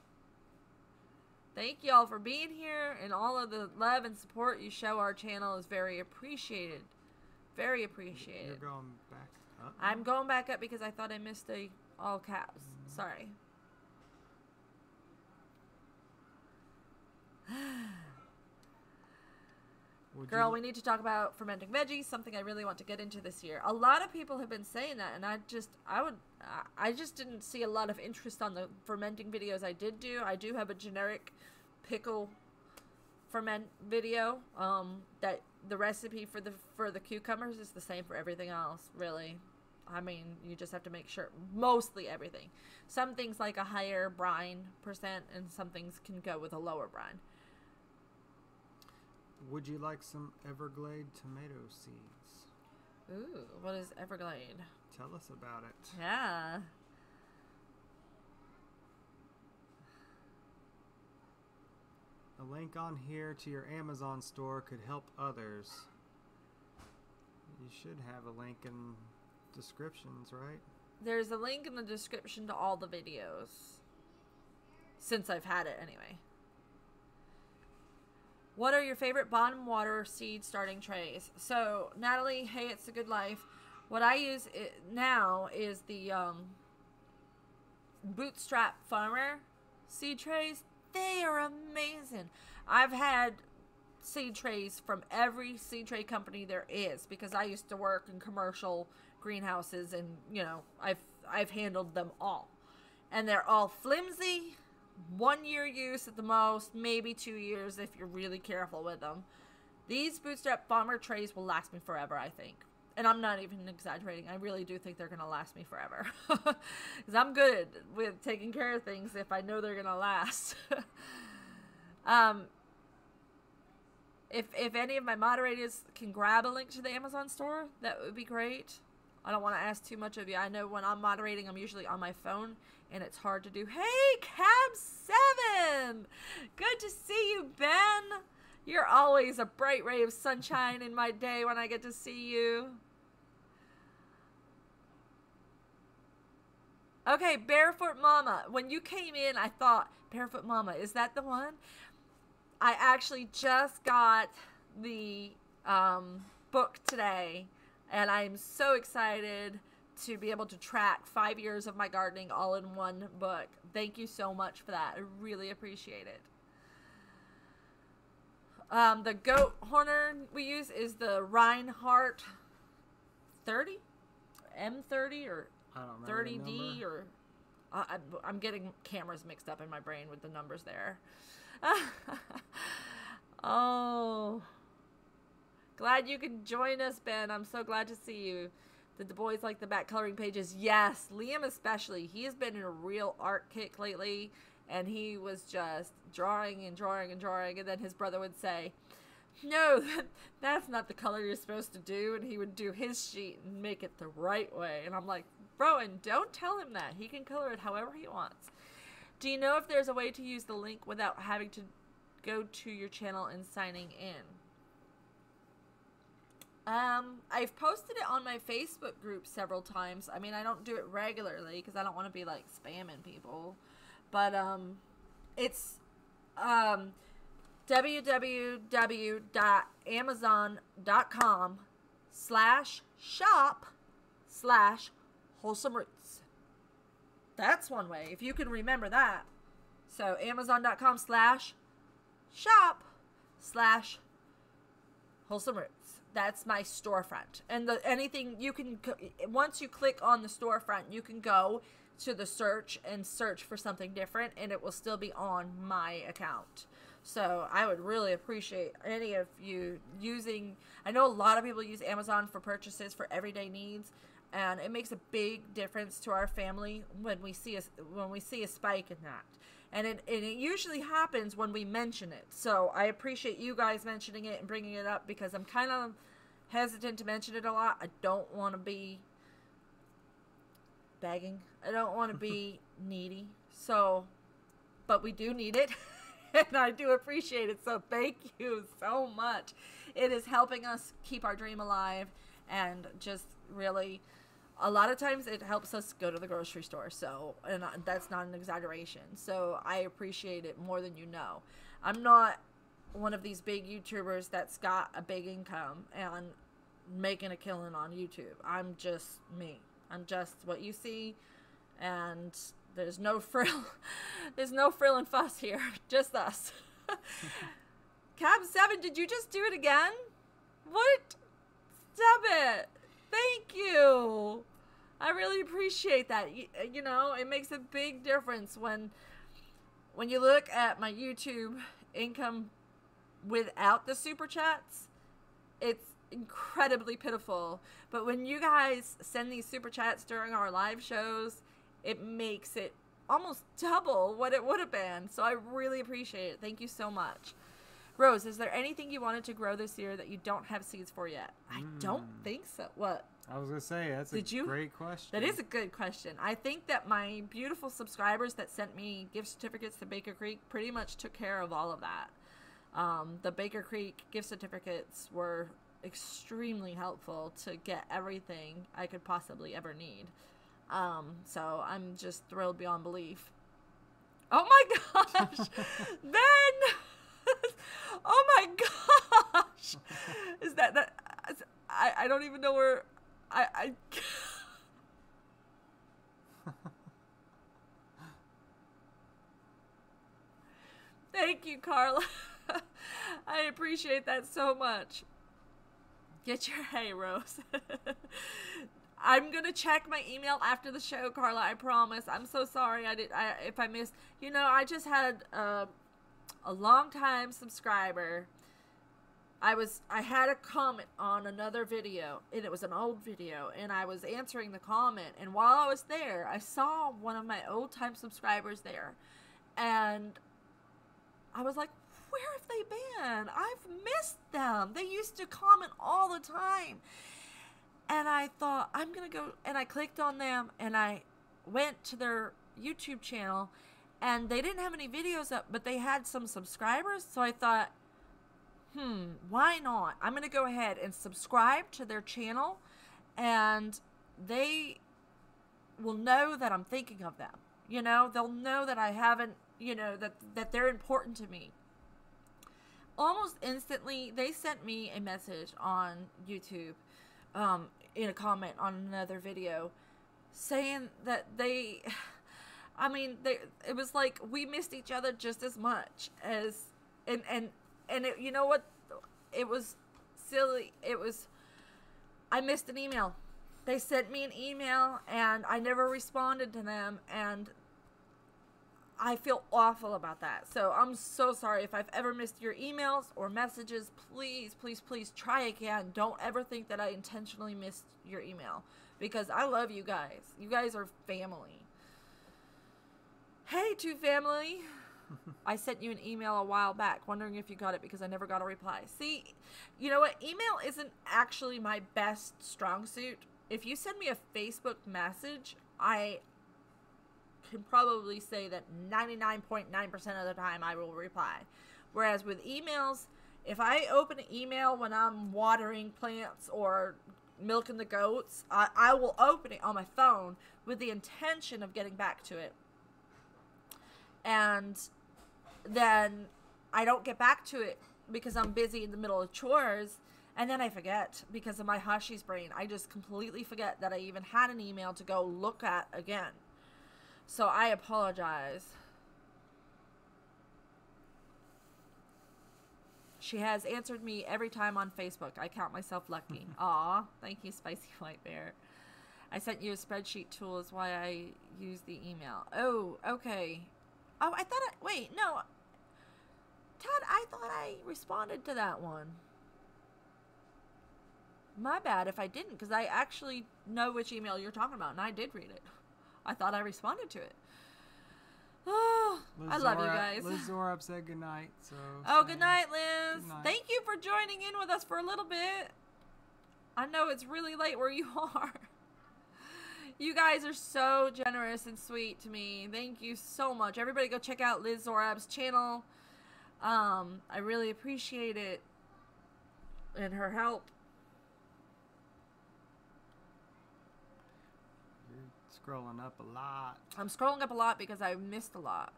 Thank y'all for being here, and all of the love and support you show our channel is very appreciated. Very appreciated. You're going back up? I'm going back up because I thought I missed a all caps. Sorry. Girl, we need to talk about fermenting veggies, something I really want to get into this year. A lot of people have been saying that, and I just didn't see a lot of interest on the fermenting videos I did do. I do have a generic pickle ferment video. That the recipe for the cucumbers is the same for everything else, really. I mean, you just have to make sure, mostly everything. Some things like a higher brine percent, and some things can go with a lower brine. Would you like some Everglade tomato seeds? Ooh, what is Everglade? Tell us about it. Yeah. A link on here to your Amazon store could help others. You should have a link in descriptions, right? There's a link in the description to all the videos. Since I've had it anyway. What are your favorite bottom water seed starting trays? So, Natalie, hey, it's a good life. What I use now is the Bootstrap Farmer seed trays. They are amazing. I've had seed trays from every seed tray company there is, because I used to work in commercial greenhouses, and you know, I've handled them all, and they're all flimsy. 1 year use at the most, maybe 2 years if you're really careful with them. These Bootstrap Farmer trays will last me forever, I think. And I'm not even exaggerating. I really do think they're going to last me forever. Because I'm good with taking care of things if I know they're going to last. If any of my moderators can grab a link to the Amazon store, that would be great. I don't want to ask too much of you. I know when I'm moderating, I'm usually on my phone, and it's hard to do. Hey, Cab7! Good to see you, Ben! You're always a bright ray of sunshine in my day when I get to see you. Okay, Barefoot Mama. When you came in, I thought, Barefoot Mama, is that the one? I actually just got the book today, and I'm so excited to be able to track 5 years of my gardening all in one book. Thank you so much for that. I really appreciate it. The goat horner we use is the Reinhardt 30? M30 or I don't remember 30D or... I'm getting cameras mixed up in my brain with the numbers there. Oh. Glad you could join us, Ben. I'm so glad to see you. Did the boys like the back coloring pages? Yes, Liam especially. He has been in a real art kick lately, and he was just drawing and drawing and drawing, and then his brother would say, no, that's not the color you're supposed to do, and he would do his sheet and make it the right way. And I'm like, Rowan, don't tell him that. He can color it however he wants. Do you know if there's a way to use the link without having to go to your channel and signing in? I've posted it on my Facebook group several times. I mean, I don't do it regularly because I don't want to be like spamming people. But it's www.amazon.com/shop/wholesome roots. That's one way, if you can remember that. So amazon.com/shop/wholesome roots. That's my storefront. And anything you can, once you click on the storefront, you can go to the search and search for something different, and it will still be on my account. So I would really appreciate any of you using, I know a lot of people use Amazon for purchases for everyday needs, and it makes a big difference to our family when we see a spike in that. And it usually happens when we mention it. So I appreciate you guys mentioning it and bringing it up, because I'm kind of hesitant to mention it a lot. I don't want to be begging. I don't want to be needy. So, but we do need it. And I do appreciate it. So thank you so much. It is helping us keep our dream alive, and just really... a lot of times it helps us go to the grocery store, so, and that's not an exaggeration. So I appreciate it more than you know. I'm not one of these big YouTubers that's got a big income and making a killing on YouTube. I'm just me. I'm just what you see, and there's no frill. There's no frill and fuss here. Just us. Cab 7, did you just do it again? What? Stop it. Thank you. I really appreciate that. You know, it makes a big difference when you look at my YouTube income without the super chats. It's incredibly pitiful. But when you guys send these super chats during our live shows, it makes it almost double what it would have been. So I really appreciate it. Thank you so much. Rose, is there anything you wanted to grow this year that you don't have seeds for yet? I don't think so. What? I was going to say, that's great question. That is a good question. I think that my beautiful subscribers that sent me gift certificates to Baker Creek pretty much took care of all of that. The Baker Creek gift certificates were extremely helpful to get everything I could possibly ever need. So I'm just thrilled beyond belief. Oh my gosh! Ben! Oh my gosh! Is that I don't even know where I Thank you, Carla. I appreciate that so much. Get your hay, Rose. I'm gonna check my email after the show, Carla. I promise. I'm so sorry. If I missed. You know, I just had a long-time subscriber. I had a comment on another video, and it was an old video, and I was answering the comment, and while I was there, I saw one of my old-time subscribers there, and I was like, where have they been? I've missed them. They used to comment all the time. And I thought, I'm going to go, and I clicked on them, and I went to their YouTube channel, and they didn't have any videos up, but they had some subscribers, so I thought, why not? I'm going to go ahead and subscribe to their channel, and they will know that I'm thinking of them. You know, they'll know that I haven't, you know, that they're important to me. Almost instantly, they sent me a message on YouTube, in a comment on another video, saying that it was like we missed each other just as much as, and it, you know what, it was silly. I missed an email. They sent me an email and I never responded to them, and I feel awful about that. So I'm so sorry if I've ever missed your emails or messages. Please, please, please try again. Don't ever think that I intentionally missed your email, because I love you guys. You guys are family. Hey, to family. I sent you an email a while back wondering if you got it because I never got a reply. See, you know what? Email isn't actually my best strong suit. If you send me a Facebook message, I can probably say that 99.9% of the time I will reply. Whereas with emails, if I open an email when I'm watering plants or milking the goats, I will open it on my phone with the intention of getting back to it. And then I don't get back to it because I'm busy in the middle of chores, and then I forget because of my Hashi's brain. I just completely forget that I even had an email to go look at again. So I apologize. She has answered me every time on Facebook. I count myself lucky. Aw, thank you, Spicy White Bear. I sent you a spreadsheet tool is why I use the email. Oh, okay. Oh, I thought wait, no. Todd, I thought I responded to that one. My bad if I didn't, because I actually know which email you're talking about, and I did read it. I thought I responded to it. Oh, I love you guys. Liz Zorab said goodnight. So good night, Liz. Good night. Thank you for joining in with us for a little bit. I know it's really late where you are. You guys are so generous and sweet to me. Thank you so much. Everybody go check out Liz Zorab's channel. I really appreciate it and her help. You're scrolling up a lot. I'm scrolling up a lot because I missed a lot.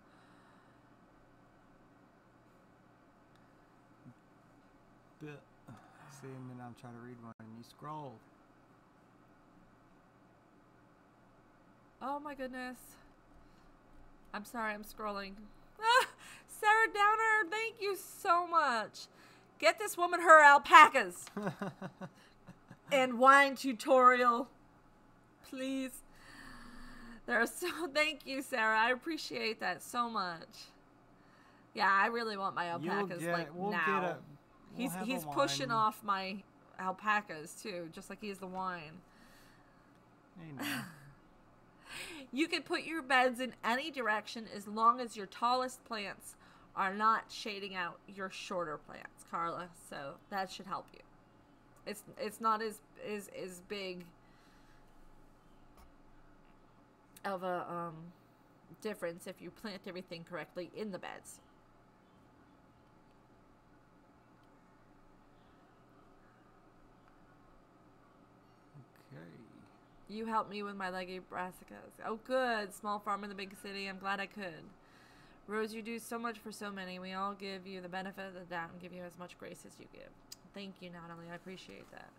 See, and then I'm trying to read one and you scrolled. Oh my goodness. I'm sorry, I'm scrolling. Ah, Sarah Downer, thank you you so much. Get this woman her alpacas. And wine tutorial. Please. Thank you, Sarah. I appreciate that so much. Yeah, I really want my alpacas now. He's pushing off my alpacas too, just like he is the wine. You can put your beds in any direction as long as your tallest plants are not shading out your shorter plants, Carla. So that should help you. It's not as big of a difference if you plant everything correctly in the beds. You helped me with my leggy brassicas. Oh, good. Small farm in the big city. I'm glad I could. Rose, you do so much for so many. We all give you the benefit of the doubt and give you as much grace as you give. Thank you, Natalie. I appreciate that.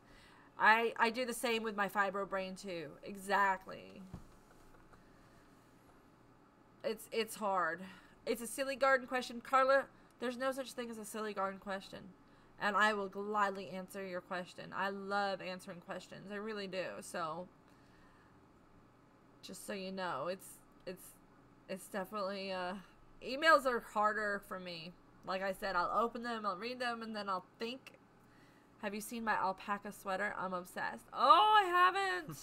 I do the same with my fibro brain, too. Exactly. It's hard. It's a silly garden question. Carla, there's no such thing as a silly garden question. And I will gladly answer your question. I love answering questions. I really do. So... just so you know, it's definitely, emails are harder for me. Like I said, I'll open them, I'll read them, and then I'll think. Have you seen my alpaca sweater? I'm obsessed. Oh, I haven't.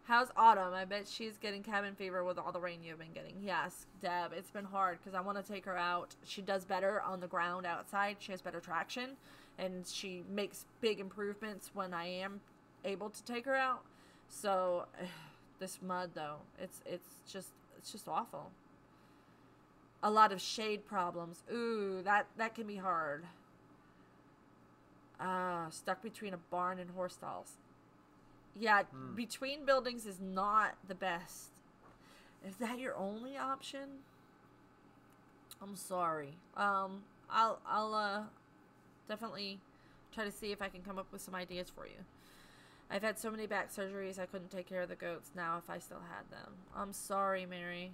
How's Autumn? I bet she's getting cabin fever with all the rain you've been getting. Yes, Deb, it's been hard because I want to take her out. She does better on the ground outside. She has better traction, and she makes big improvements when I am able to take her out. So... this mud, though, it's just awful. A lot of shade problems. Ooh, that can be hard. Stuck between a barn and horse stalls. Yeah, between buildings is not the best. Is that your only option? I'm sorry. I'll definitely try to see if I can come up with some ideas for you. I've had so many back surgeries I couldn't take care of the goats now if I still had them. I'm sorry, Mary.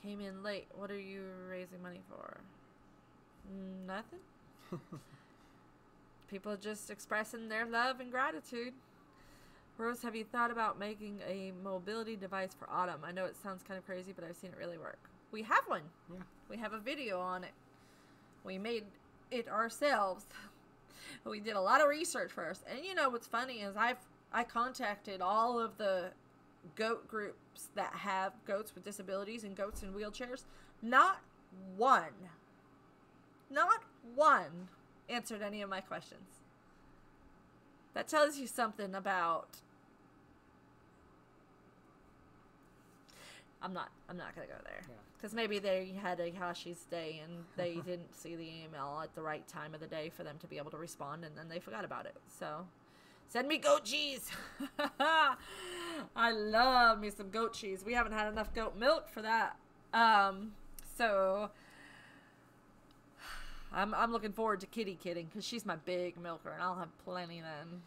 Came in late. What are you raising money for? Nothing. People just expressing their love and gratitude. Rose, have you thought about making a mobility device for Autumn? I know it sounds kind of crazy, but I've seen it really work. We have one. Yeah. We have a video on it. We made it ourselves. We did a lot of research first. And you know what's funny is I contacted all of the goat groups that have goats with disabilities and goats in wheelchairs. Not one answered any of my questions. That tells you something about... I'm not gonna go there. Because maybe they had a Hashi's day and they didn't see the email at the right time of the day for them to be able to respond, and then they forgot about it. So, send me goat cheese. I love me some goat cheese. We haven't had enough goat milk for that. So, I'm looking forward to Kitty kidding because she's my big milker, and I'll have plenty then.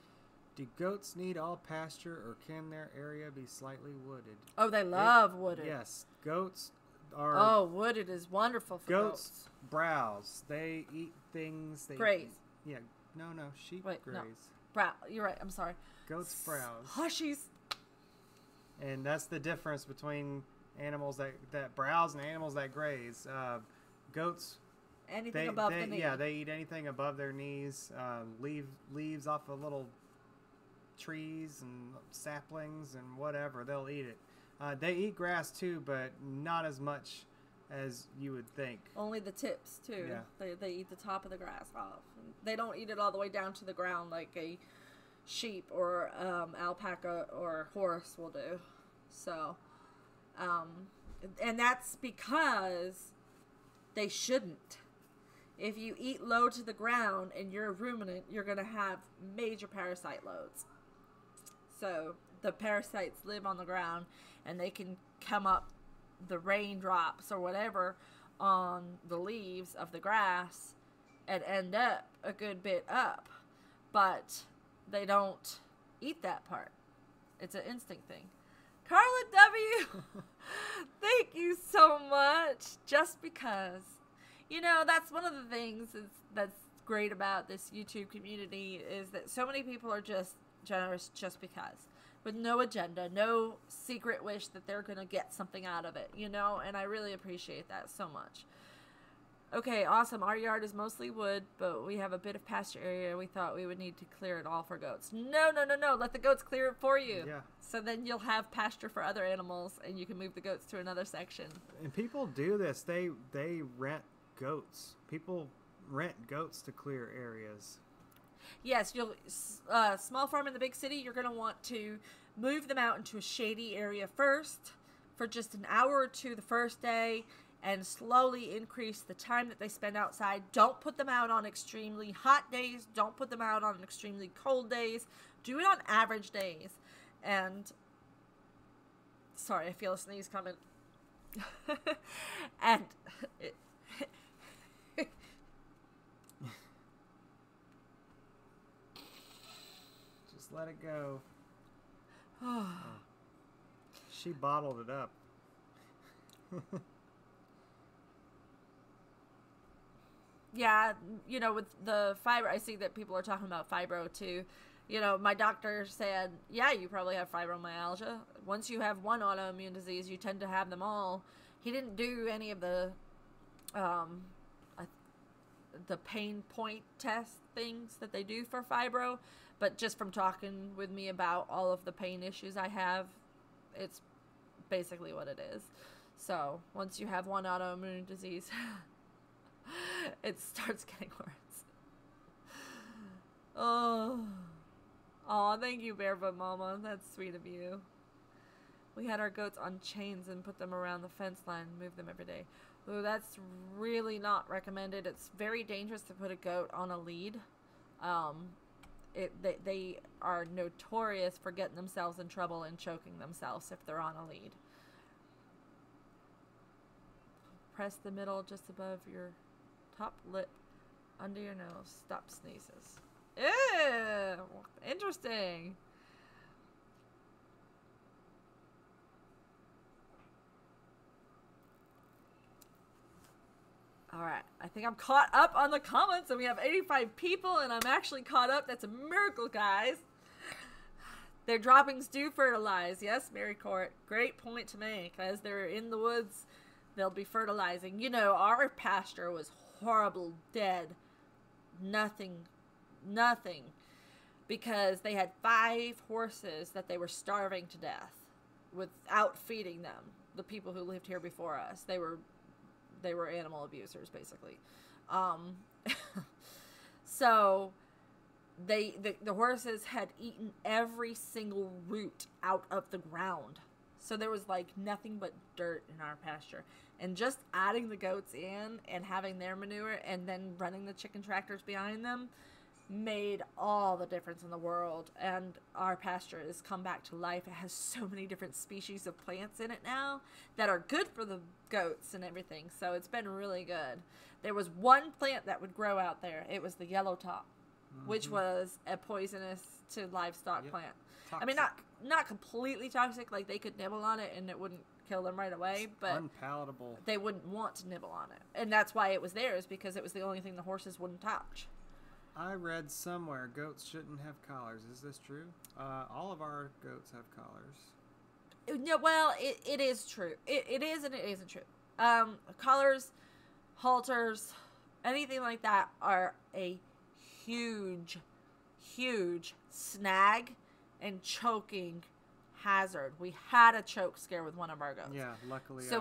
Do goats need all pasture, or can their area be slightly wooded? Oh, they love wooded. Yes, goats are... oh, wooded is wonderful for goats. Goats browse. They eat things... they graze. Yeah, no, sheep graze. No. You're right, I'm sorry. Goats browse. Hushies. And that's the difference between animals that browse and animals that graze. Goats... anything above the knee. Yeah, they eat anything above their knees. Leaves off of little... trees and saplings and whatever, they'll eat it. They eat grass too, but not as much as you would think. Only the tips too. Yeah. They eat the top of the grass off. They don't eat it all the way down to the ground like a sheep or alpaca or horse will do. So, and that's because they shouldn't. If you eat low to the ground and you're a ruminant, you're going to have major parasite loads. So the parasites live on the ground and they can come up the raindrops or whatever on the leaves of the grass and end up a good bit up. But they don't eat that part. It's an instinct thing. Carla Thank you so much. Just because. You know, that's one of the things that's great about this YouTube community is that so many people are just generous just because. With no agenda, no secret wish that they're going to get something out of it, you know? And I really appreciate that so much. Okay, awesome. Our yard is mostly wood, but we have a bit of pasture area. We thought we would need to clear it all for goats. No. Let the goats clear it for you. Yeah. So then you'll have pasture for other animals, and you can move the goats to another section. And people do this. They rent goats. People rent goats to clear areas. Yes, you'll small farm in the big city, you're going to want to move them out into a shady area first for just an hour or two the first day, and slowly increase the time that they spend outside. Don't put them out on extremely hot days. Don't put them out on extremely cold days. Do it on average days. And, sorry, I feel a sneeze coming. And, just let it go. Oh. She bottled it up. Yeah, you know, with the fibro, I see that people are talking about fibro too. You know, my doctor said, yeah, you probably have fibromyalgia. Once you have one autoimmune disease, you tend to have them all. He didn't do any of the pain point test things that they do for fibro, but just from talking with me about all of the pain issues I have, it's basically what it is. So once you have one autoimmune disease, it starts getting worse. Oh, thank you, Barefoot Mama. That's sweet of you. We had our goats on chains and put them around the fence line and move them every day. Ooh, that's really not recommended. It's very dangerous to put a goat on a lead. They are notorious for getting themselves in trouble and choking themselves if they're on a lead. Press the middle just above your top lip under your nose. Stop sneezes. Ew! Interesting. Alright, I think I'm caught up on the comments, and we have 85 people, and I'm actually caught up. That's a miracle, guys. Their droppings do fertilize. Yes, Mary Court. Great point to make. As they're in the woods, they'll be fertilizing. You know, our pasture was horrible, dead. Nothing. Because they had 5 horses that they were starving to death without feeding them. The people who lived here before us. They were animal abusers, basically. So the horses had eaten every single root out of the ground. So there was like nothing but dirt in our pasture. And just adding the goats in and having their manure and then running the chicken tractors behind them made all the difference in the world. And our pasture has come back to life. It has so many different species of plants in it now that are good for the goats and everything. So it's been really good. There was one plant that would grow out there. It was the yellow top, which was a poisonous to livestock plant. Toxic. I mean, not completely toxic, like they could nibble on it and it wouldn't kill them right away, but unpalatable. They wouldn't want to nibble on it. And that's why it was there, is because it was the only thing the horses wouldn't touch. I read somewhere goats shouldn't have collars. Is this true? All of our goats have collars. No, well, it is true. It is and it isn't true. Collars, halters, anything like that are a huge snag and choking hazard. We had a choke scare with one of our goats. Yeah, luckily so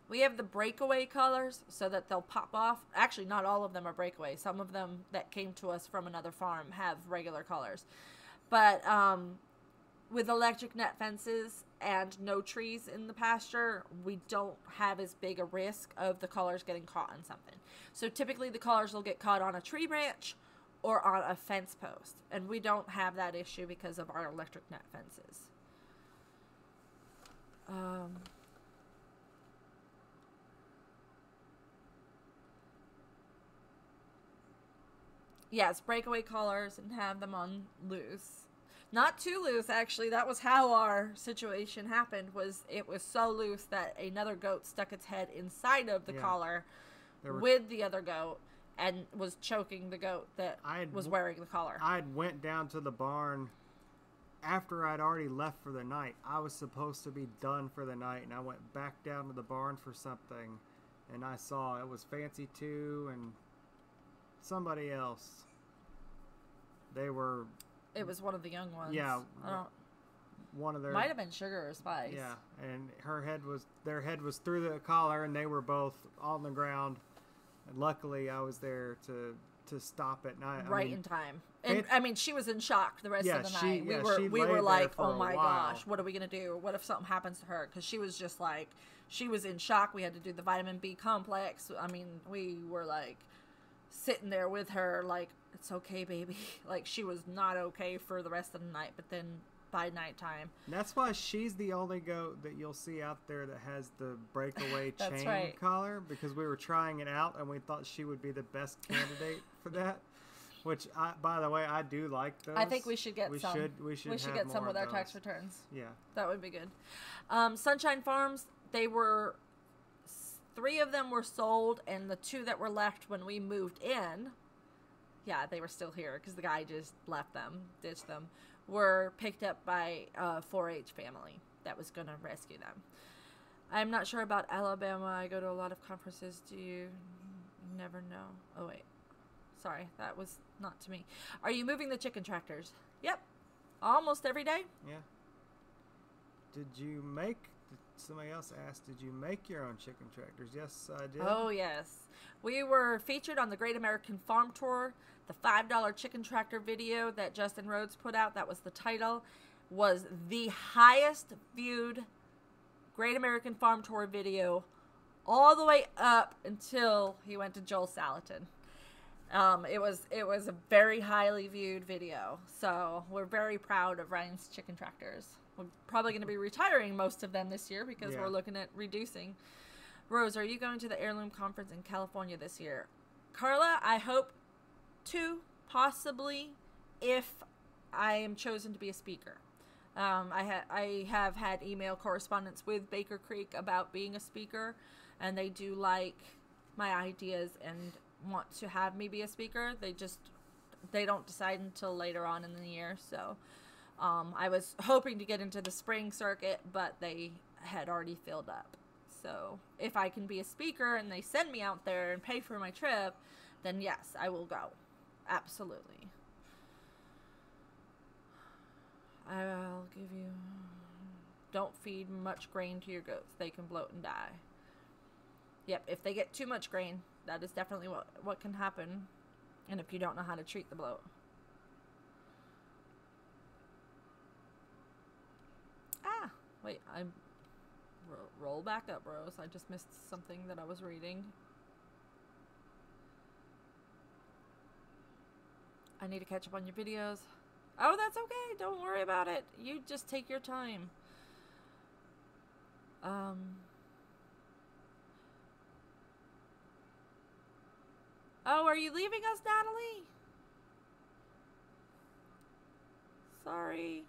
we have the breakaway collars so that they'll pop off. Actually, not all of them are breakaway. Some of them that came to us from another farm have regular collars. But with electric net fences and no trees in the pasture, we don't have as big a risk of the collars getting caught on something. So typically the collars will get caught on a tree branch or on a fence post. And we don't have that issue because of our electric net fences. Yes, breakaway collars and have them on loose. Not too loose, actually. That was how our situation happened. It was so loose that another goat stuck its head inside of the collar with the other goat and was choking the goat that was wearing the collar. I went down to the barn after I'd already left for the night. I was supposed to be done for the night, and I went back down to the barn for something, and I saw it was Fancy 2 and somebody else. It was one of the young ones. Yeah. One of their... Might have been Sugar or Spice. Yeah, and their head was through the collar, and they were both on the ground. And luckily, I was there to stop it. And in time. And she was in shock the rest of the night. We were like, oh my gosh, what are we going to do? What if something happens to her? Because she was just like, she was in shock. We had to do the vitamin B complex. I mean, we were like sitting there with her like, it's okay, baby. Like, she was not okay for the rest of the night. But then by nighttime. And that's why she's the only goat that you'll see out there that has the breakaway chain collar, because we were trying it out and we thought she would be the best candidate for that. Which, by the way, I do like those. I think we should get some. We should get some with our those. tax returns. Yeah. That would be good. Sunshine Farms, 3 of them were sold, and the 2 that were left when we moved in, yeah, they were still here because the guy just left them, ditched them, were picked up by a 4-H family that was going to rescue them. I'm not sure about Alabama. I go to a lot of conferences. Do you never know? Oh, wait. Sorry, that was not to me. Are you moving the chicken tractors? Yep. Almost every day. Yeah. Somebody else asked, did you make your own chicken tractors? Yes, I did. Oh, yes. We were featured on the Great American Farm Tour. The $5 chicken tractor video that Justin Rhodes put out, that was the title, was the highest viewed Great American Farm Tour video all the way up until he went to Joel Salatin. It was a very highly viewed video, so we're very proud of Ryan's chicken tractors. We're probably going to be retiring most of them this year because we're looking at reducing. Rose, are you going to the Heirloom Conference in California this year? Carla, I hope to, possibly, if I am chosen to be a speaker. I have had email correspondence with Baker Creek about being a speaker, and they do like my ideas and want to have me be a speaker. They don't decide until later on in the year, so I was hoping to get into the spring circuit, but they had already filled up. So if I can be a speaker and they send me out there and pay for my trip, then yes, I will go. Absolutely. I'll give you... Don't feed much grain to your goats. They can bloat and die. Yep, if they get too much grain, that is definitely what can happen. And if you don't know how to treat the bloat. Wait, roll back up, Rose. I just missed something that I was reading. I need to catch up on your videos. Oh, that's okay. Don't worry about it. You just take your time. Oh, are you leaving us, Natalie? Sorry.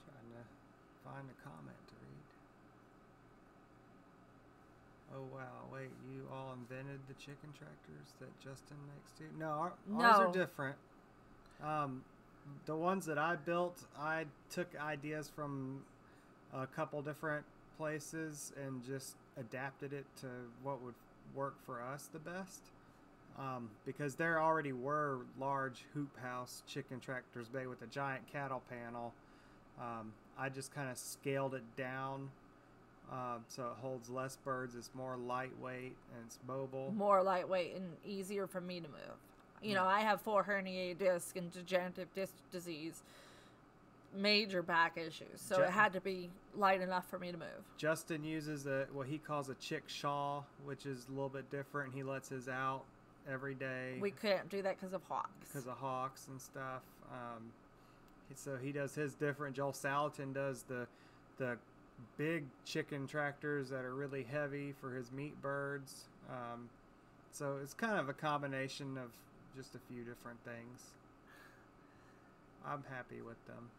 Trying to find a comment to read. Oh, wow. Wait, you all invented the chicken tractors that Justin makes too? No, ours are different. The ones that I built, I took ideas from a couple different places and just adapted it to what would work for us the best. Because there already were large hoop house chicken tractors made with a giant cattle panel. I just kind of scaled it down so it holds less birds. It's more lightweight and it's mobile. More lightweight and easier for me to move. You know, I have 4 herniated discs and degenerative disc disease, major back issues, so it had to be light enough for me to move. Justin uses what he calls a chick shawl, which is a little bit different. He lets his out every day. We couldn't do that because of hawks. Because of hawks and stuff. So he does his different. Joel Salatin does the big chicken tractors that are really heavy for his meat birds. So it's kind of a combination of just a few different things. I'm happy with them.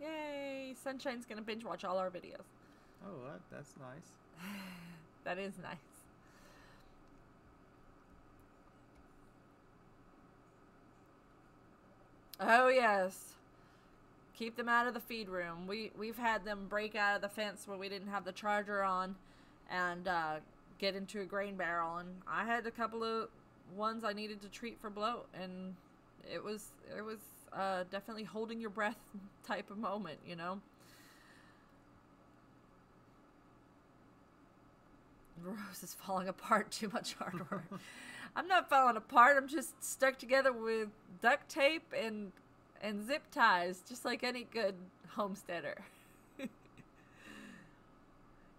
Yay! Sunshine's gonna binge watch all our videos. Oh, that's nice. That is nice. Oh yes. Keep them out of the feed room. We've had them break out of the fence when we didn't have the charger on, and get into a grain barrel. And I had a couple of ones I needed to treat for bloat, and it was definitely holding your breath type of moment, you know. Rose is falling apart. Too much hard work. I'm not falling apart. I'm just stuck together with duct tape and zip ties, just like any good homesteader.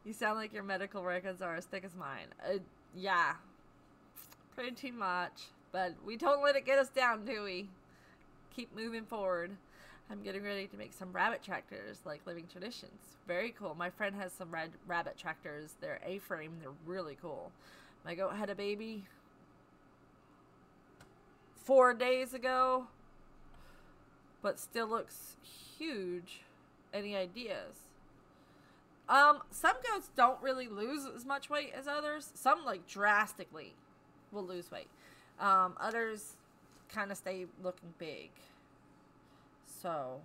You sound like your medical records are as thick as mine. Yeah, pretty much. But we don't let it get us down, do we? Keep moving forward. I'm getting ready to make some rabbit tractors, like Living Traditions. Very cool. My friend has some rabbit tractors. They're A-frame. They're really cool. My goat had a baby 4 days ago, but still looks huge. Any ideas? Some goats don't really lose as much weight as others. Some, like, drastically will lose weight. Others kind of stay looking big. So,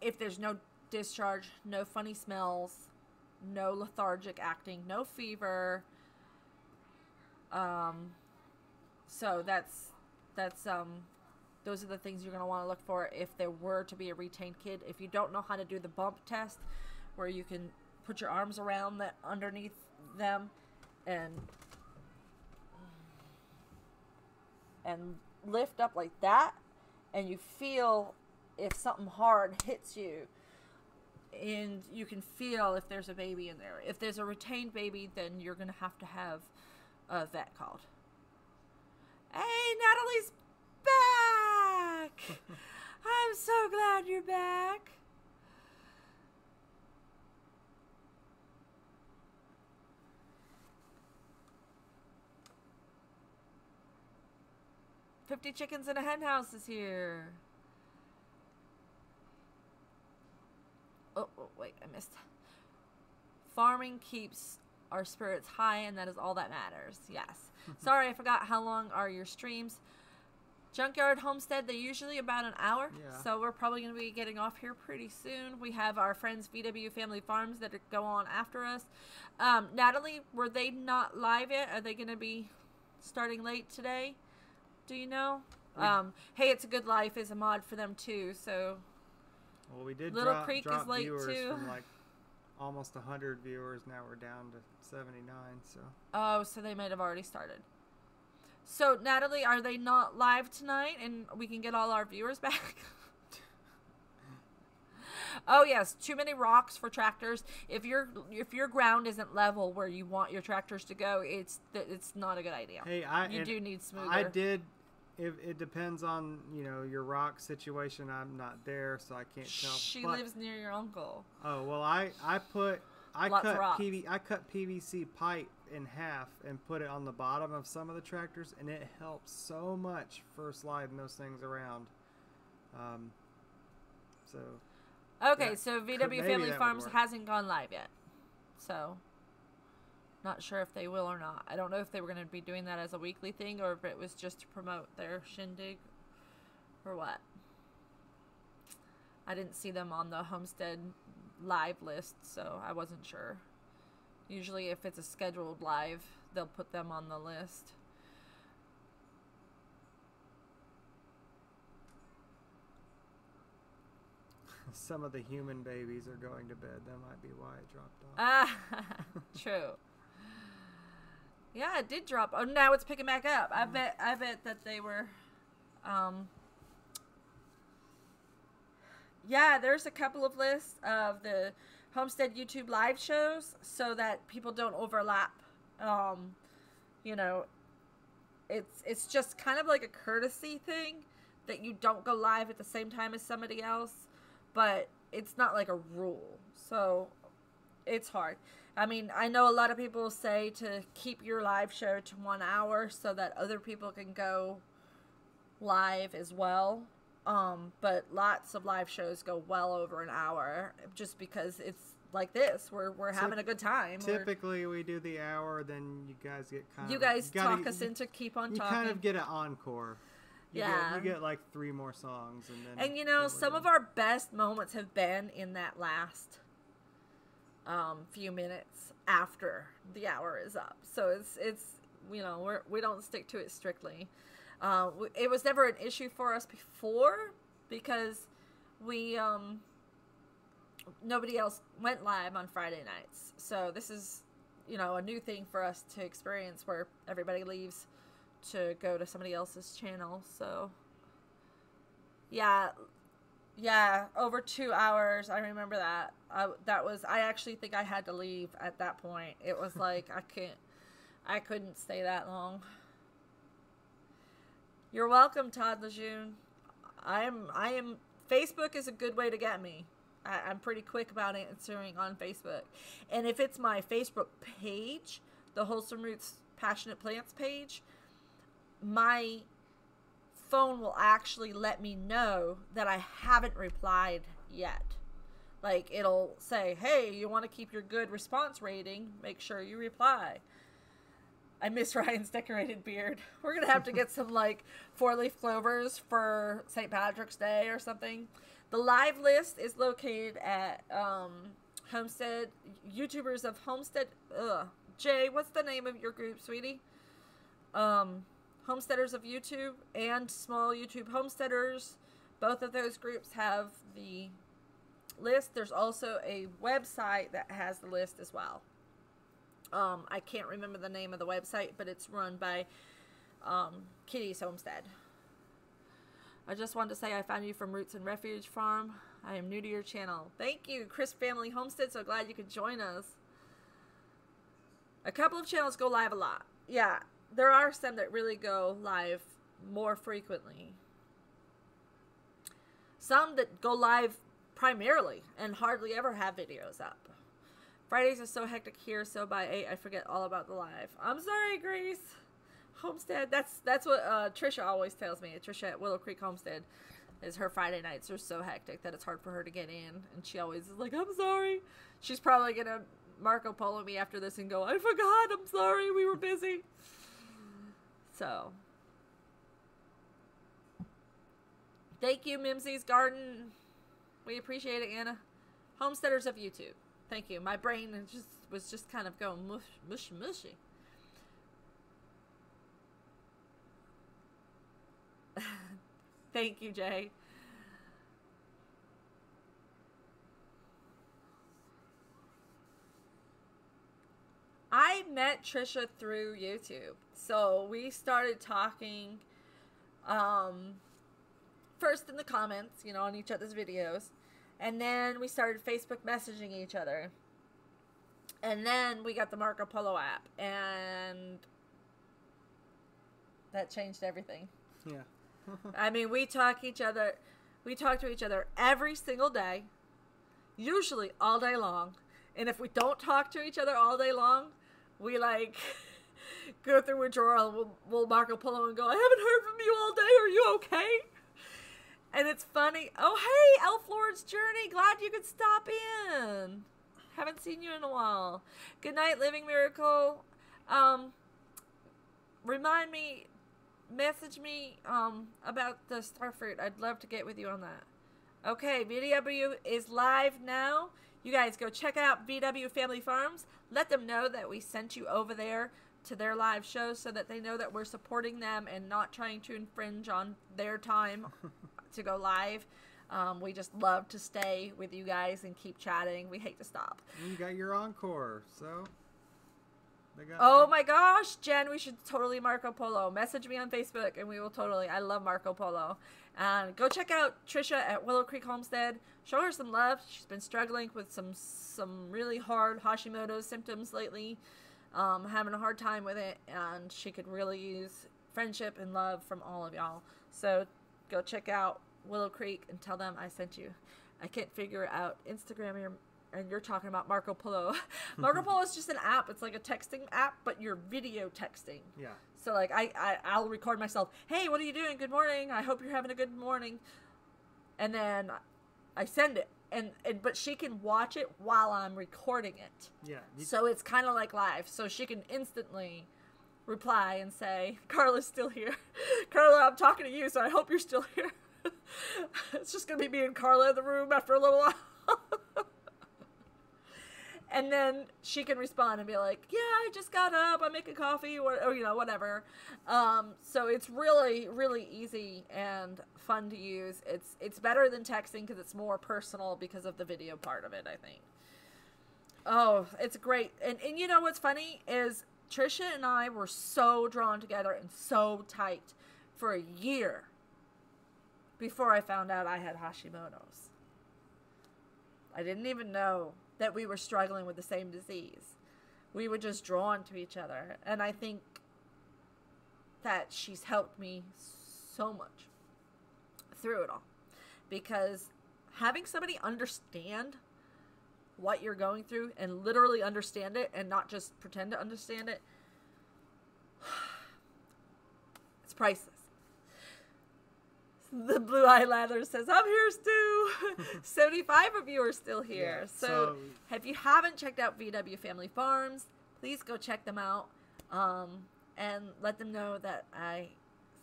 if there's no discharge, no funny smells, no lethargic acting, no fever, so those are the things you're going to want to look for if there were to be a retained kid. If you don't know how to do the bump test, where you can put your arms around underneath them and lift up like that, and you feel if something hard hits you, and you can feel if there's a baby in there. If there's a retained baby, then you're going to have a vet called. Hey, Natalie's back! I'm so glad you're back. "50 chickens in a hen house" is here. Oh, wait, I missed. Farming keeps our spirits high, and that is all that matters. Yes. Sorry, I forgot. How long are your streams? Junkyard Homestead, they're usually about an hour. Yeah. So we're probably going to be getting off here pretty soon. We have our friends VW Family Farms that go on after us. Natalie, were they not live yet? Are they going to be starting late today? Do you know? Hey, It's a Good Life is a mod for them too. So well, we did Little drop Creek is late viewers too. From like almost 100 viewers. Now we're down to 79. So. Oh, so they might have already started. So Natalie, are they not live tonight, and we can get all our viewers back? Oh yes, too many rocks for tractors. If your ground isn't level where you want your tractors to go, it's not a good idea. Hey, you do need smoother. I did. It depends on your rock situation. I'm not there, so I can't tell. She lives near your uncle. Oh well, I cut PVC pipe in half and put it on the bottom of some of the tractors, and it helps so much for sliding those things around. So. Okay, so VW Family Farms hasn't gone live yet, so not sure if they will or not. I don't know if they were going to be doing that as a weekly thing or if it was just to promote their shindig or what. I didn't see them on the Homestead live list, so I wasn't sure. Usually if it's a scheduled live, they'll put them on the list. Some of the human babies are going to bed. That might be why it dropped off. Ah, true. Yeah, it did drop. Oh, now it's picking back up. I bet that they were. Yeah, there's a couple of lists of the Homestead YouTube live shows so that people don't overlap. It's just kind of like a courtesy thing that you don't go live at the same time as somebody else, but it's not like a rule. So it's hard. I mean, I know a lot of people say to keep your live show to 1 hour so that other people can go live as well. But lots of live shows go well over an hour just because it's like this. We're having a good time. Typically, we do the hour, then you guys get kind of... You guys talk us into keep on talking. You kind of get an encore. You get like 3 more songs. And you know, some of our best moments have been in that last few minutes after the hour is up. So it's you know, we don't stick to it strictly. It was never an issue for us before because we nobody else went live on Friday nights. So this is, you know, a new thing for us to experience where everybody leaves to go to somebody else's channel. So yeah, over 2 hours. I remember that. I actually think I had to leave at that point. It was like I couldn't stay that long. You're welcome, Todd Lejeune. I am Facebook is a good way to get me. I'm pretty quick about answering on Facebook. And if it's my Facebook page, the Wholesome Roots Passionate Plants page, my phone will actually let me know that I haven't replied yet. Like, it'll say, hey, you want to keep your good response rating, make sure you reply. I miss Ryan's decorated beard. We're going to have to get some, like, 4-leaf clovers for St. Patrick's Day or something. The live list is located at Homestead, YouTubers of Homestead. Jay, what's the name of your group, sweetie? Homesteaders of YouTube and Small YouTube Homesteaders. Both of those groups have the list. There's also a website that has the list as well. I can't remember the name of the website, but it's run by Kitty's Homestead. I just wanted to say I found you from Roots and Refuge Farm. I am new to your channel. Thank you, Chris Family Homestead. So glad you could join us. A couple of channels go live a lot. Yeah, there are some that really go live more frequently. Some that go live primarily and hardly ever have videos up. Fridays are so hectic here, so by 8 I forget all about the live. I'm sorry, Grace. Homestead, that's what Trisha always tells me. Trisha at Willow Creek Homestead is her Friday nights are so hectic that it's hard for her to get in, and she always is like, I'm sorry. She's probably gonna Marco Polo me after this and go, I forgot, I'm sorry, we were busy. So thank you, Mimsy's Garden. We appreciate it, Anna. Homesteaders of YouTube. Thank you. My brain was just kind of going mushy. Thank you, Jay. I met Trisha through YouTube. So we started talking first in the comments, you know, on each other's videos. And then we started Facebook messaging each other. And then we got the Marco Polo app. And that changed everything. Yeah. I mean, we talk to each other every single day, usually all day long. And if we don't talk to each other all day long, we like go through a drawer and we'll Marco Polo and go, I haven't heard from you all day. Are you okay? And it's funny. Oh, hey, Elf Lord's Journey. Glad you could stop in. Haven't seen you in a while. Good night, Living Miracle. Remind me, message me about the starfruit. I'd love to get with you on that. Okay, VW is live now. You guys go check out VW Family Farms. Let them know that we sent you over there to their live shows so that they know that we're supporting them and not trying to infringe on their time to go live. We just love to stay with you guys and keep chatting. We hate to stop. And you got your encore, so oh my gosh, Jen, we should totally Marco Polo. Message me on Facebook and we will totally. I love Marco Polo. And go check out Trisha at Willow Creek Homestead. Show her some love. She's been struggling with some really hard Hashimoto's symptoms lately. Having a hard time with it, and she could really use friendship and love from all of y'all. So go check out Willow Creek and tell them I sent you. I can't figure out Instagram and you're talking about Marco Polo. Marco Polo is just an app. It's like a texting app, but you're video texting. Yeah. So like I'll record myself. Hey, what are you doing? Good morning. I hope you're having a good morning. And then I send it, but she can watch it while I'm recording it. Yeah. So it's kind of like live. So she can instantly reply and say, Carla's still here. Carla, I'm talking to you, so I hope you're still here. It's just going to be me and Carla in the room after a little while. And then she can respond and be like, yeah, I just got up. I'm making coffee or you know, whatever. So it's really, really easy and fun to use. It's better than texting because it's more personal because of the video part of it, I think. Oh, it's great. And you know what's funny is Trisha and I were so drawn together and so tight for a year before I found out I had Hashimoto's. I didn't even know that we were struggling with the same disease. We were just drawn to each other. And I think that she's helped me so much through it all. Because having somebody understand what you're going through and literally understand it and not just pretend to understand it, it's priceless. The Blue Eyeliner says, I'm here, Stu. 75 of you are still here. Yeah, so if you haven't checked out VW Family Farms, please go check them out and let them know that I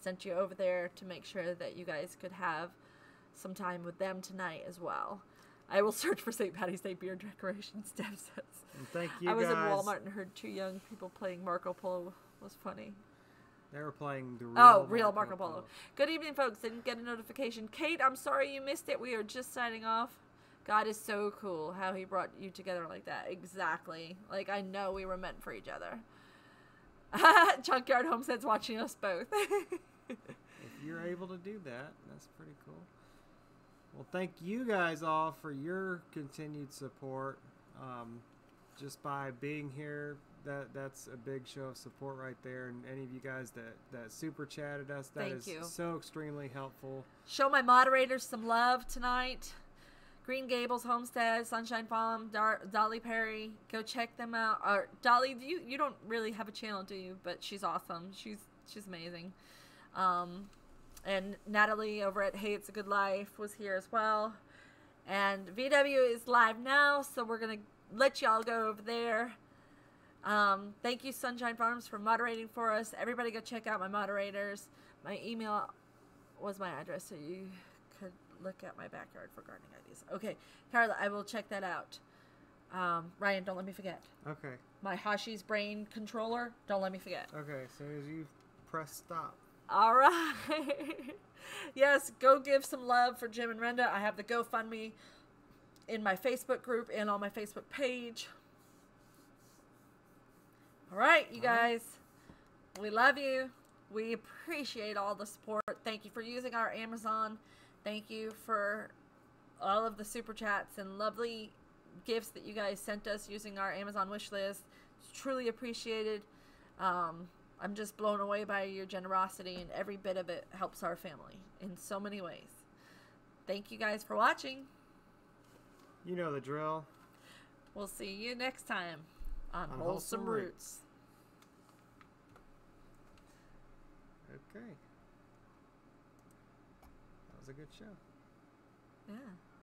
sent you over there to make sure that you guys could have some time with them tonight as well. I will search for St. Patty's Day beer decorations, Deb says. And thank you, I was guys. in Walmart and heard two young people playing Marco Polo. It was funny. They were playing the real Marco Polo. Good evening, folks. Didn't get a notification. Kate, I'm sorry you missed it. We are just signing off. God is so cool how he brought you together like that. Exactly. Like, I know we were meant for each other. Junkyard Homestead's watching us both. If you're able to do that, that's pretty cool. Well, thank you guys all for your continued support. Just by being here, that's a big show of support right there. And any of you guys that super chatted us, that Thank is you. so extremely helpful. Show my moderators some love tonight. Green Gables Homestead, Sunshine Farm, Dolly Perry. Go check them out. Dolly, you don't really have a channel, do you? But she's awesome. She's amazing. And Natalie over at Hey It's a Good Life was here as well. And VW is live now, so we're going to let y'all go over there. Thank you, Sunshine Farms, for moderating for us. Everybody go check out my moderators. My email was my address, so you could look at my backyard for gardening ideas. Okay, Carla, I will check that out. Ryan, don't let me forget. Okay. My Hashi's brain controller, don't let me forget. Okay, so as you press stop. All right. Yes, go give some love for Jim and Renda. I have the GoFundMe in my Facebook group and on my Facebook page. All right, you guys. We love you. We appreciate all the support. Thank you for using our Amazon. Thank you for all of the super chats and lovely gifts that you guys sent us using our Amazon wish list. It's truly appreciated. I'm just blown away by your generosity, and every bit of it helps our family in so many ways. Thank you guys for watching. You know the drill. We'll see you next time on Wholesome Roots. Okay. That was a good show. Yeah.